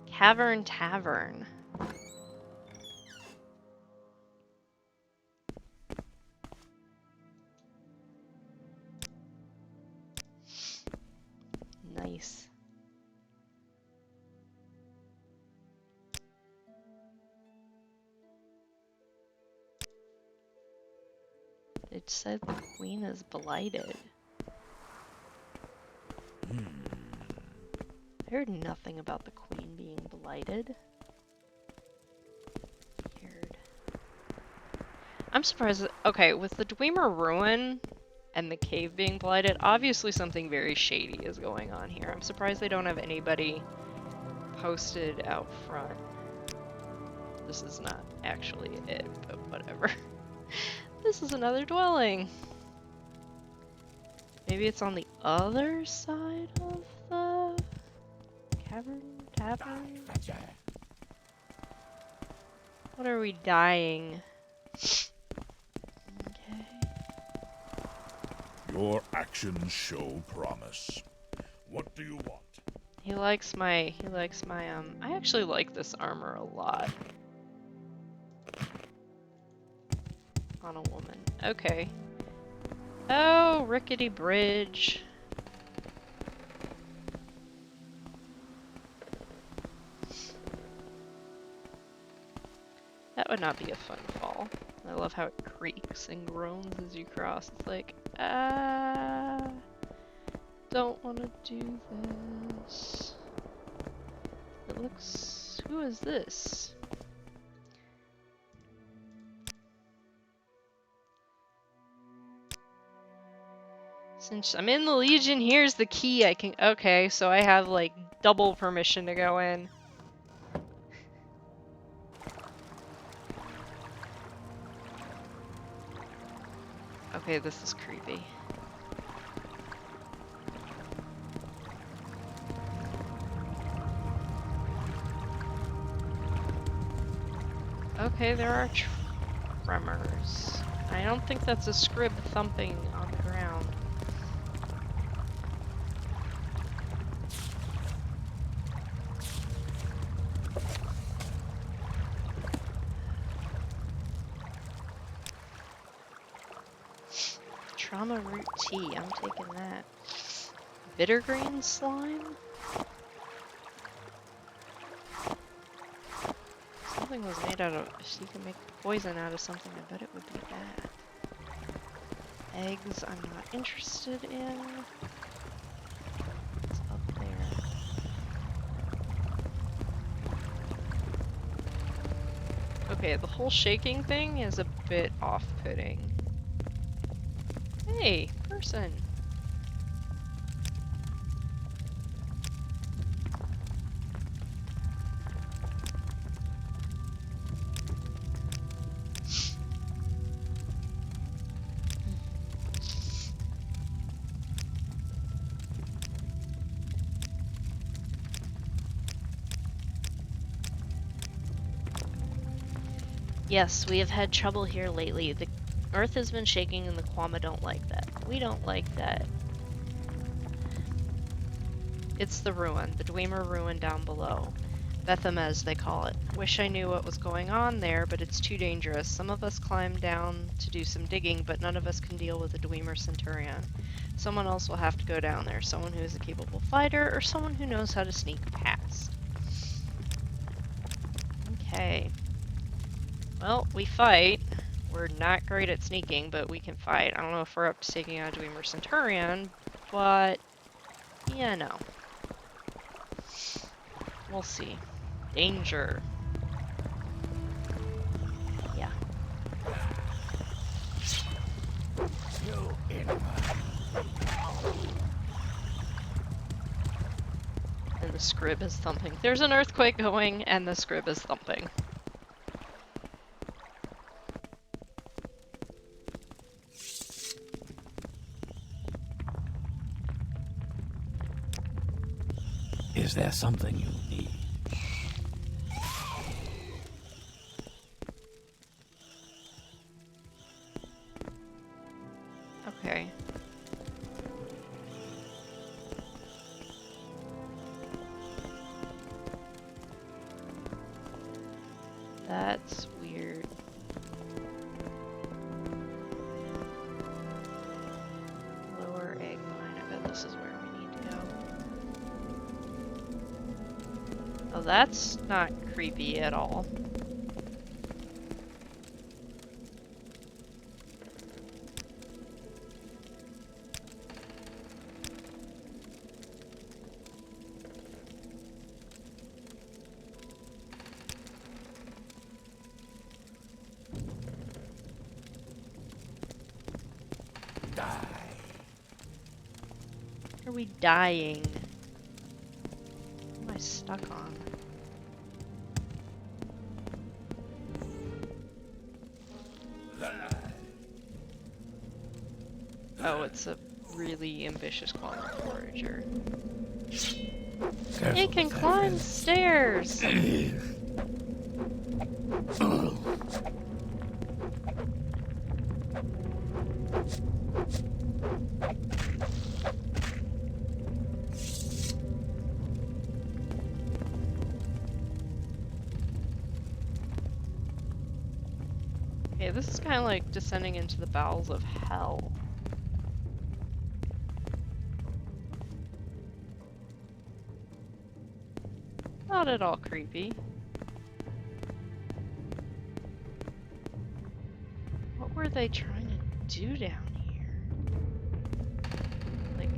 Cavern Tavern. Nice. It said the queen is blighted. I heard nothing about the queen being blighted. Weird. I'm surprised. Okay, with the Dwemer Ruin and the cave being blighted, obviously something very shady is going on here. I'm surprised they don't have anybody posted out front. This is not actually it, but whatever. This is another dwelling. Maybe it's on the other side of the cavern tavern? What are we dying? Okay. Your actions show promise. What do you want? He likes my I actually like this armor a lot. On a woman. Okay. Oh, rickety bridge. That would not be a fun fall. I love how it creaks and groans as you cross. It's like, don't want to do this. It looks... Who is this? Since I'm in the Legion, here's the key I can... Okay, so I have, like, double permission to go in. Okay, this is creepy. Okay, there are tremors. I don't think that's a scrib thumping on the ground. Trauma root tea, I'm taking that. Bittergreen slime? Something was made out of... If you can make poison out of something, I bet it would be that. Eggs, I'm not interested in. It's up there. Okay, the whole shaking thing is a bit off-putting. Hey, person. Yes, we have had trouble here lately. The earth has been shaking and the Kwama don't like that. We don't like that. It's the ruin, the Dwemer ruin down below. Bethamez, they call it. Wish I knew what was going on there, but it's too dangerous. Some of us climbed down to do some digging, but none of us can deal with a Dwemer Centurion. Someone else will have to go down there. Someone who is a capable fighter, or someone who knows how to sneak past. Okay. Well, we fight. We're not great at sneaking, but we can fight. I don't know if we're up to taking out a Dwemer Centurion, but... yeah, no. We'll see. Danger. Yeah. And the scrib is thumping. There's an earthquake going, and the scrib is thumping. Is there something you need? Okay. That's weird. Lower egg mine. I bet this is where we need to go. Oh, that's not creepy at all. Are we dying? What am I stuck on? Oh, it's a really ambitious quantum forager. Careful It can with that, climb friend. stairs! Okay, this is kind of like descending into the bowels of hell. Not at all creepy. What were they trying to do down here? Like,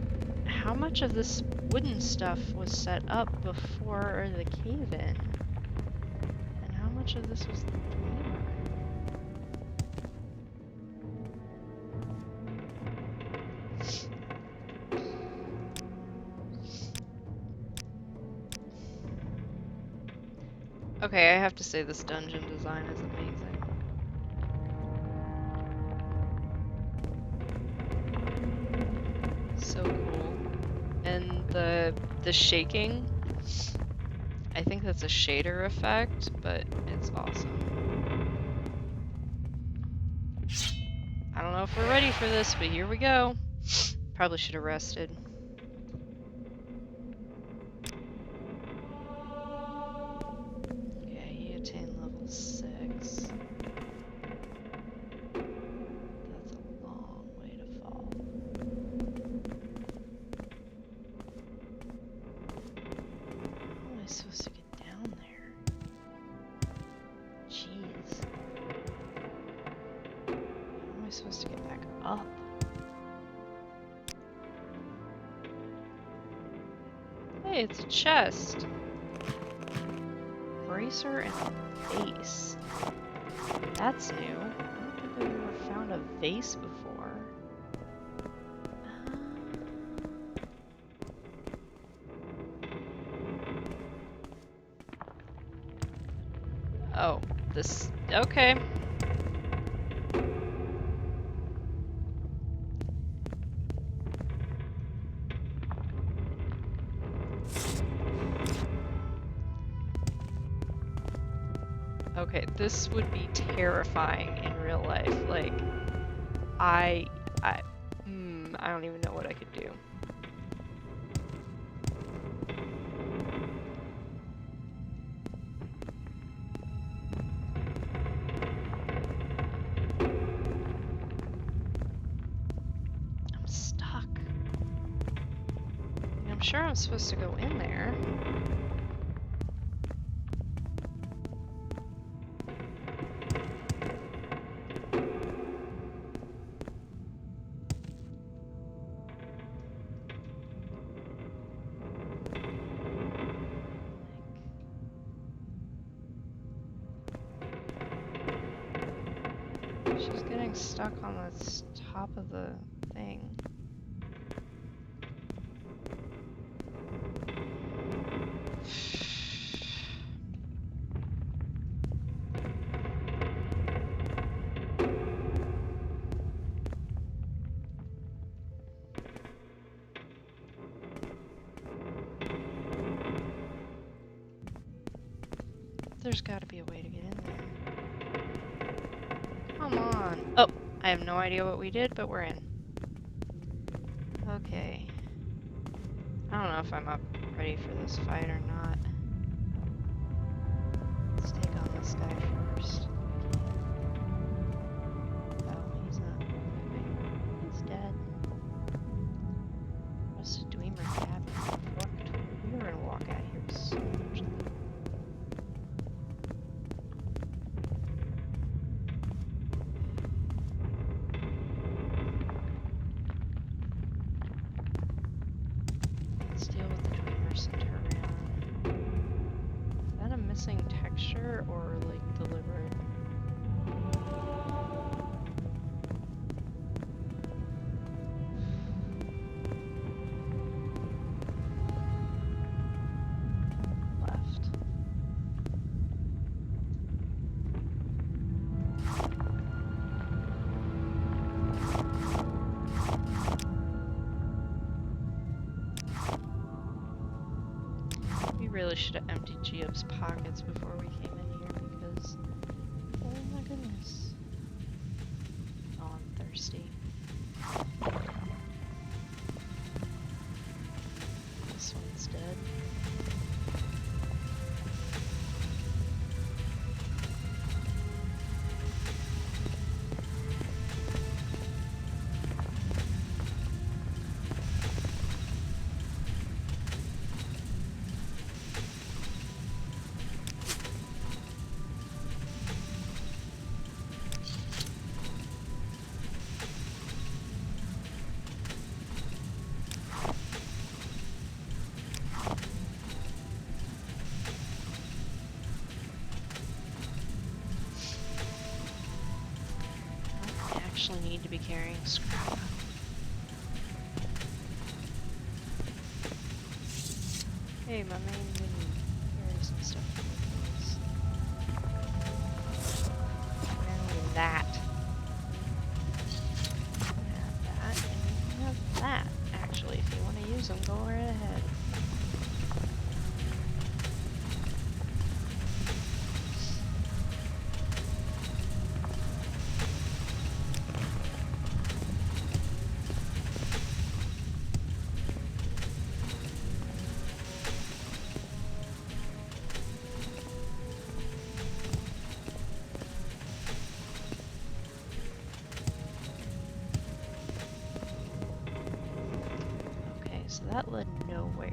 how much of this wooden stuff was set up before the cave-in? And how much of this was the Hlormar? Okay, I have to say this dungeon design is amazing. So cool. And the shaking, I think that's a shader effect, but it's awesome. I don't know if we're ready for this, but here we go. Probably should have rested. Okay, you attain level 6. That's a long way to fall. How am I supposed to get down there? Jeez. How am I supposed to get back up? Hey, it's a chest. Bracer and a vase. That's new. I don't think I've ever found a vase before. Oh, this... okay. Okay, this would be terrifying in real life. Like, I don't even know what I could do. I'm stuck. I'm sure I'm supposed to go in there. She's getting stuck on the top of the thing. there's gotta be a way to get in there. Come on. Oh, I have no idea what we did, but we're in. Okay. I don't know if I'm ready for this fight or not. Let's take on this guy first. Oh, he's not moving. He's dead. What's the Dwemer cabin? Fucked. We were gonna walk out here so much. Let's deal with the Dwemer Centurion. Is that a missing texture or like deliberate? Left. We really should have emptied Geob's pockets before we came in here because, oh my goodness. Oh, I'm thirsty. This one's dead. I actually need to be carrying scrap. Hey, my main didn't carry some stuff from the place. And that. Have that, and you have that. Actually, if you want to use them, go right ahead. Okay, so that led nowhere.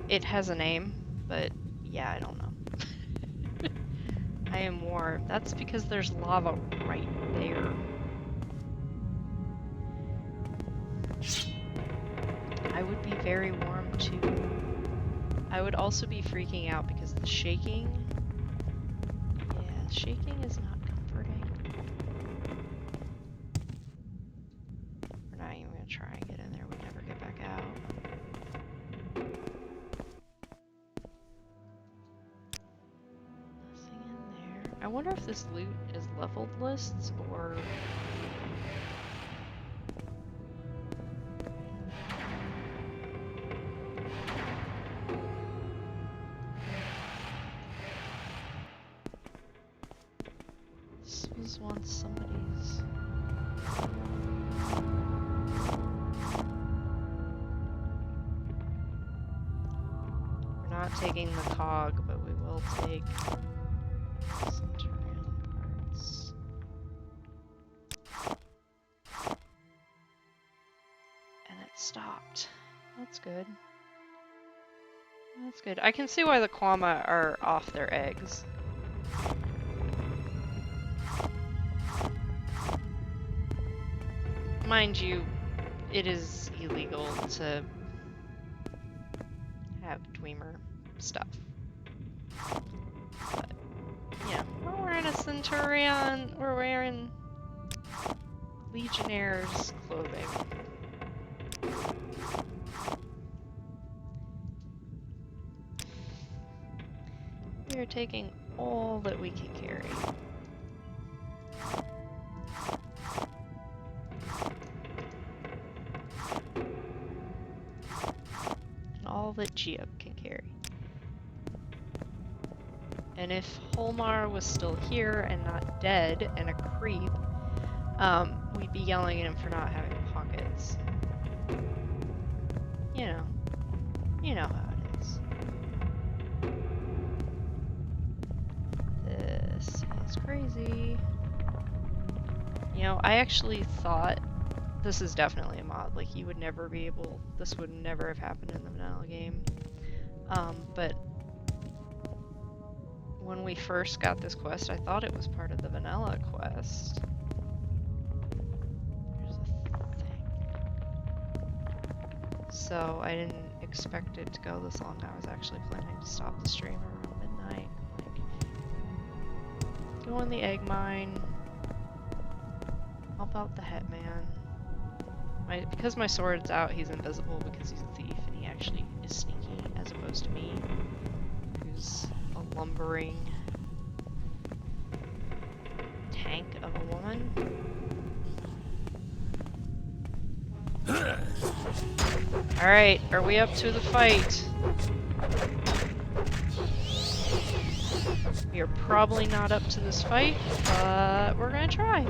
It has a name, but yeah, I don't know. I am warm. That's because there's lava right there. I would be very warm too. I would also be freaking out because the shaking. Yeah, shaking is not comforting. We're not even gonna try and get in there. We'd never get back out. Nothing in there. I wonder if this loot is leveled lists or. This was once somebody's. We're not taking the cog, but we will take Centurion parts. And it stopped. That's good. That's good. I can see why the Kwama are off their eggs. Mind you, it is illegal to have Dwemer stuff. But, yeah, we're wearing a Centurion, we're wearing Legionnaire's clothing. We are taking all that we can carry. And all that Gia can carry. And if Hlormar was still here and not dead and a creep, we'd be yelling at him for not having pockets. You know. You know how it is. This is crazy. You know, I actually thought this is definitely a mod. Like, you would never be able... This would never have happened in the vanilla game. But when we first got this quest, I thought it was part of the vanilla quest. There's a thing. So I didn't expect it to go this long. I was actually planning to stop the stream around midnight. Like, go in the egg mine. Help out the Hetman. Because my sword's out, he's invisible because he's a thief, and he actually is sneaky, as opposed to me, who's a lumbering tank of a woman. Alright, are we up to the fight? We are probably not up to this fight, but we're gonna try.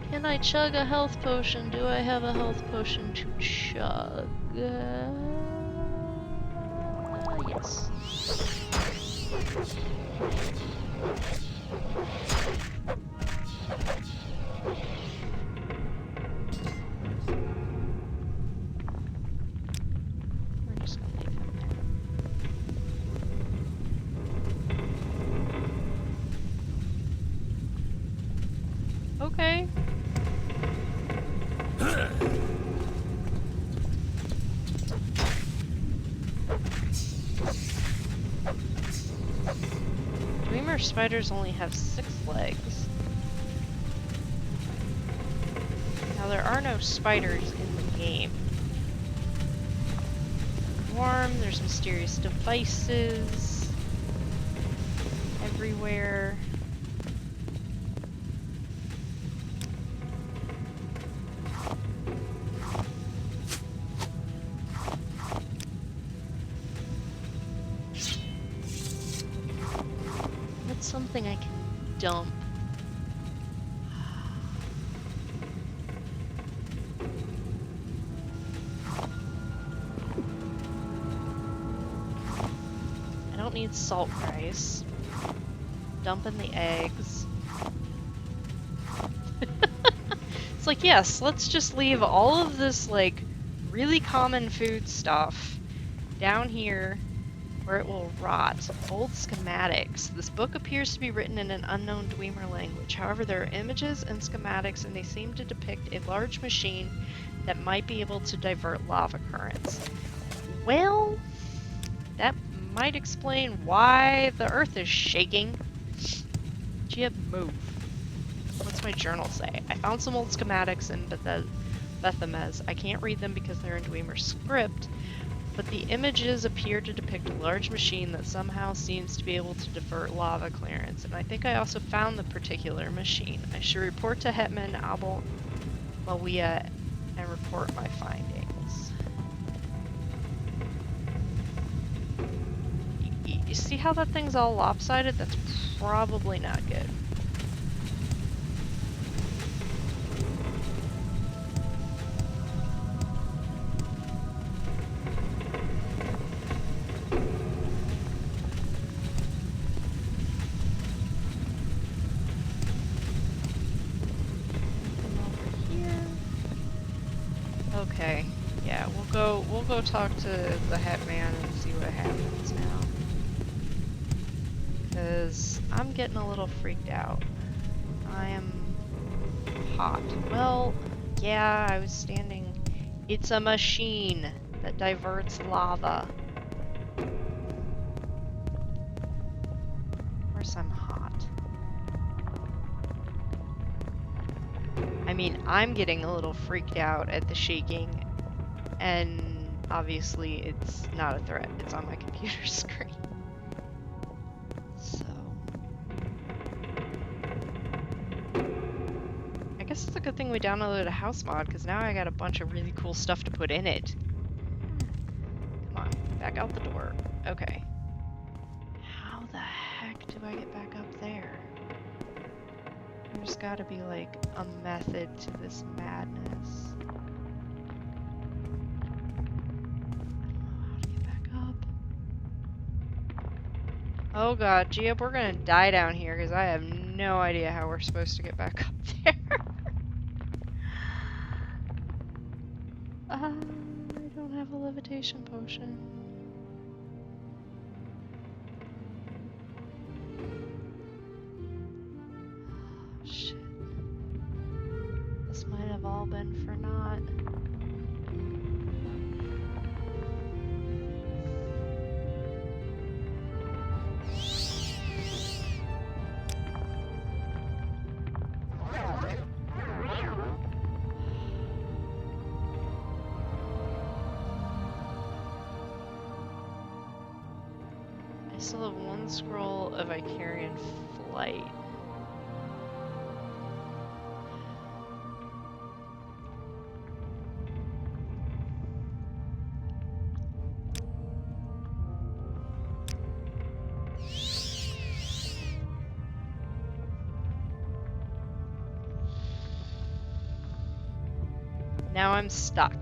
Can I chug a health potion? Do I have a health potion to chug? Yes. We're just gonna leave him there. Okay. Dreamer spiders only have 6 legs. Now there are no spiders in the game. Warm, there's mysterious devices everywhere. Something I can dump. I don't need salt rice. Dumping the eggs. It's like, yes, let's just leave all of this, like, really common food stuff down here where it will rot. Old schematics. This book appears to be written in an unknown Dwemer language. However, there are images and schematics, and they seem to depict a large machine that might be able to divert lava currents. Well, that might explain why the earth is shaking. Gia, move. What's my journal say? I found some old schematics in Bethamez. I can't read them because they're in Dwemer script, but the images appear to depict a large machine that somehow seems to be able to divert lava clearance, and I think I also found the particular machine. I should report to Hetman Abel Mawia and report my findings. You see how that thing's all lopsided? That's probably not good. Okay, yeah, we'll go talk to the Hetman and see what happens now. Because I'm getting a little freaked out. I am hot. Well, yeah, I was standing. It's a machine that diverts lava. Of course I'm hot. I mean, I'm getting a little freaked out at the shaking, and obviously it's not a threat. It's on my computer screen. So... I guess it's a good thing we downloaded a house mod, because now I got a bunch of really cool stuff to put in it. Come on, back out the door. Okay. How the heck do I get back up there? There's gotta be, like, a method to this madness. I don't know how to get back up. Oh god, Giab, we're gonna die down here, because I have no idea how we're supposed to get back up there. I don't have a levitation potion. Shit. This might have all been for naught. I still have one scroll of Icarian Flight. Now I'm stuck.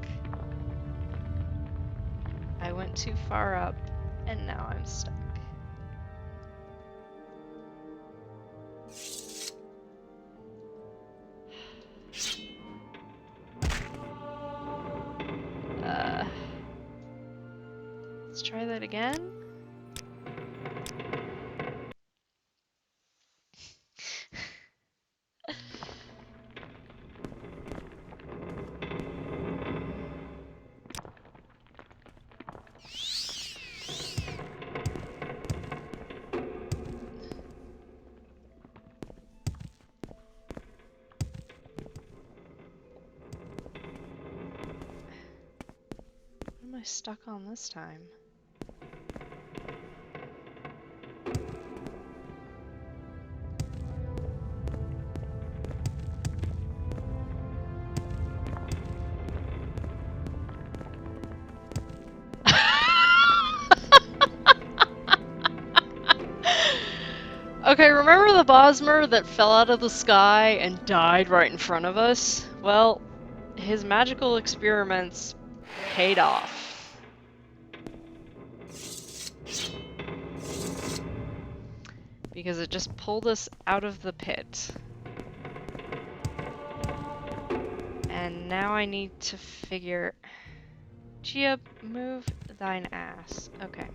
I went too far up, and now I'm stuck. Let's try that again. What am I stuck on this time? Okay, remember the Bosmer that fell out of the sky and died right in front of us? Well, his magical experiments paid off. Because it just pulled us out of the pit. And now I need to figure... Gia, move thine ass. Okay.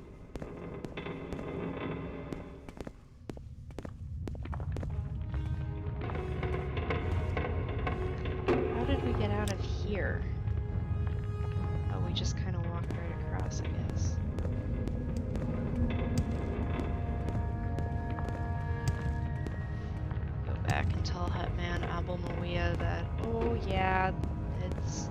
How did we get out of here? Oh, we just kind of walked right across, I guess. Go back and tell Hetman Abel Mawia that, oh yeah, it's...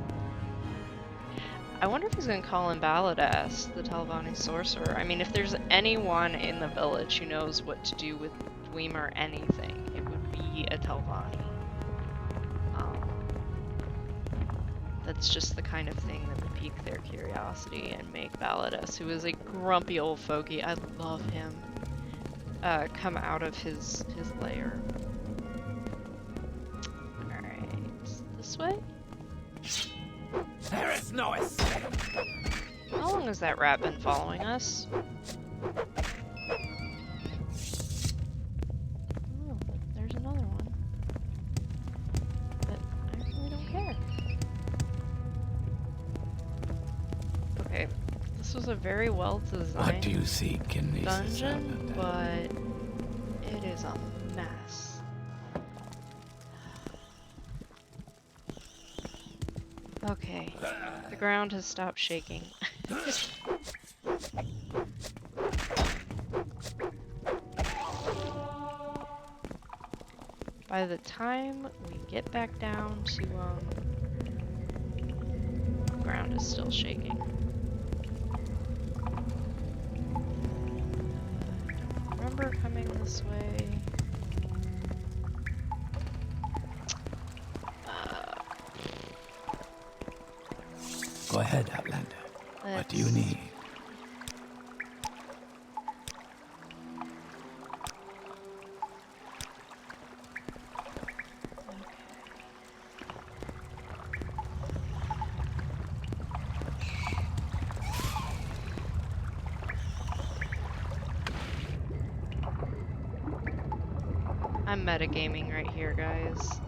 I wonder if he's going to call in Baladas, the Talvani sorcerer. I mean, if there's anyone in the village who knows what to do with Dweem or anything, it would be a Talvani. That's just the kind of thing that would pique their curiosity and make Baladas, who is a grumpy old fogey, I love him, come out of his lair. Alright, this way? There is no escape. How long has that rat been following us? Oh, there's another one. But I really don't care. Okay, this was a very well designed What do you seek in these dungeon, but it is a mess. Okay, the ground has stopped shaking. By the time we get back down to, the ground is still shaking. Don't remember coming this way. Go ahead, Outlander. What do you need? I'm metagaming right here, guys.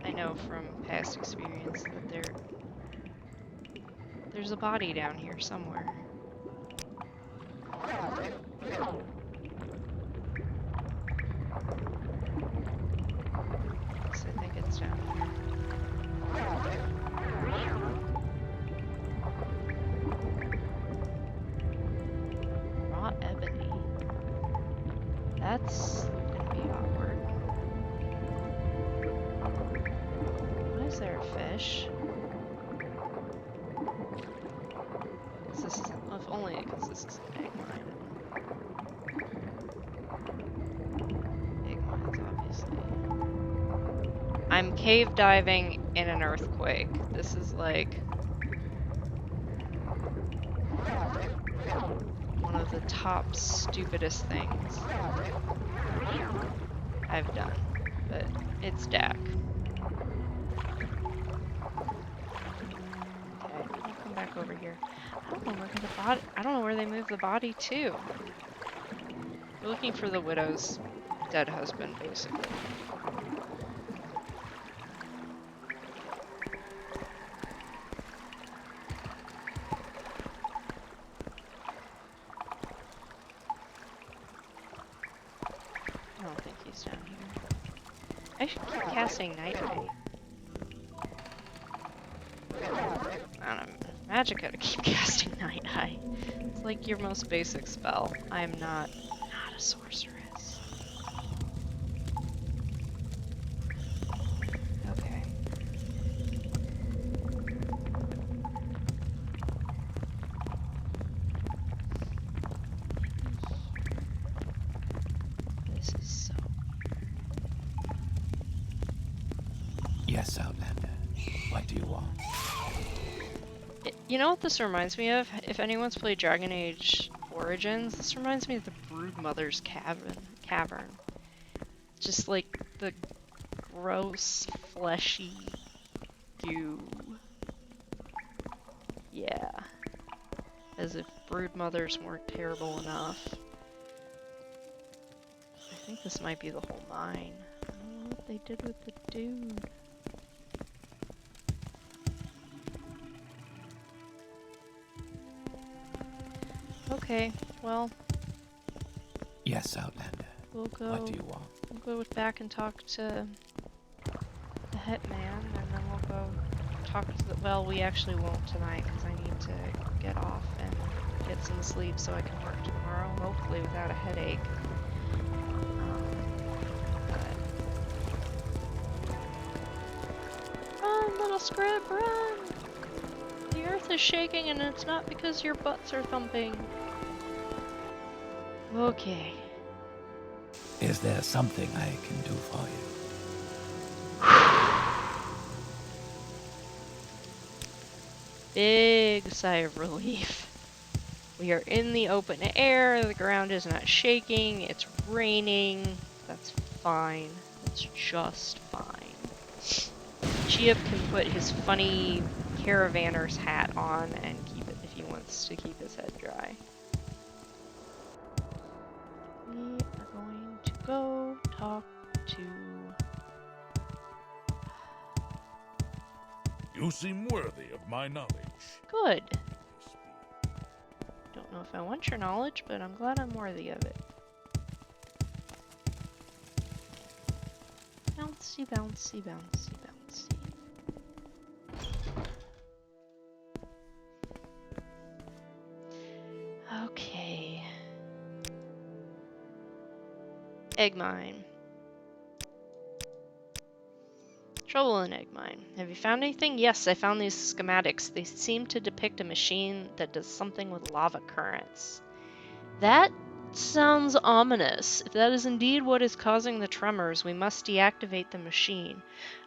I know from past experience that there's a body down here somewhere. So I think it's down here. Raw ebony. That's gonna be awkward. Why is there a fish? This isn't, if only because this is an egg mine. Egg mines, obviously. I'm cave diving in an earthquake. This is like one of the top stupidest things I've done, but it's Dak. Okay, I'll come back over here. I don't know where they moved the body to. We're looking for the widow's dead husband, basically. I don't think he's down here. I should keep casting Night Eye. I don't know. Magicka to keep casting Night Eye. It's like your most basic spell. I am not a sorceress. Okay. This is so... Yes, Outlander. What do you want? You know what this reminds me of? If anyone's played Dragon Age Origins, this reminds me of the Broodmother's cavern. Just like the gross, fleshy goo. Yeah. As if Broodmothers weren't terrible enough. I think this might be the whole mine. I don't know what they did with the dude. Okay, well... Yes, Outlander. We'll go... What do you want? We'll go back and talk to the Hitman, and then we'll go talk to the... Well, we actually won't tonight, because I need to get off and get some sleep so I can work tomorrow, hopefully without a headache. Run, little scrub, run! The earth is shaking, and it's not because your butts are thumping. Okay. Is there something I can do for you? Big sigh of relief. We are in the open air, the ground is not shaking, it's raining. That's fine. That's just fine. Chief can put his funny caravanner's hat on and keep it if he wants to keep his head dry. We are going to go talk to... You seem worthy of my knowledge. Good. Don't know if I want your knowledge, but I'm glad I'm worthy of it. Bouncy, bouncy, bouncy, bouncy. Egg mine. Trouble in egg mine. Have you found anything? Yes, I found these schematics. They seem to depict a machine that does something with lava currents. That sounds ominous. If that is indeed what is causing the tremors, we must deactivate the machine.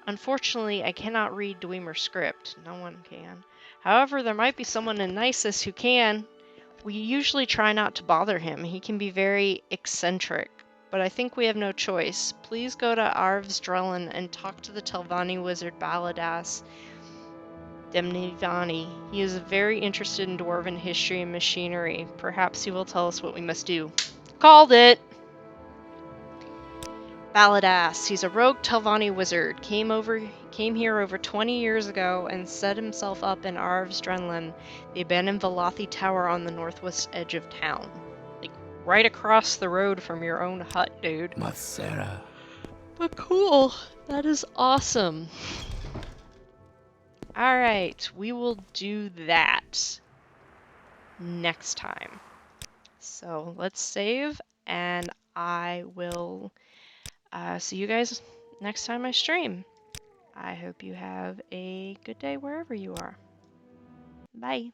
Unfortunately, I cannot read Dwemer script. No one can. However, there might be someone in Gnisis who can. We usually try not to bother him. He can be very eccentric. But I think we have no choice. Please go to Arvsdrellen and talk to the Telvanni wizard Baladas Demnivani. He is very interested in dwarven history and machinery. Perhaps he will tell us what we must do. Called it! Baladas. He's a rogue Telvanni wizard. Came here over 20 years ago and set himself up in Arvsdrellen, the abandoned Velothi Tower on the northwest edge of town. Like, right across the road from your own hut, dude. Mathera. But cool. That is awesome. Alright, we will do that next time. So let's save, and I will see you guys next time I stream. I hope you have a good day wherever you are. Bye.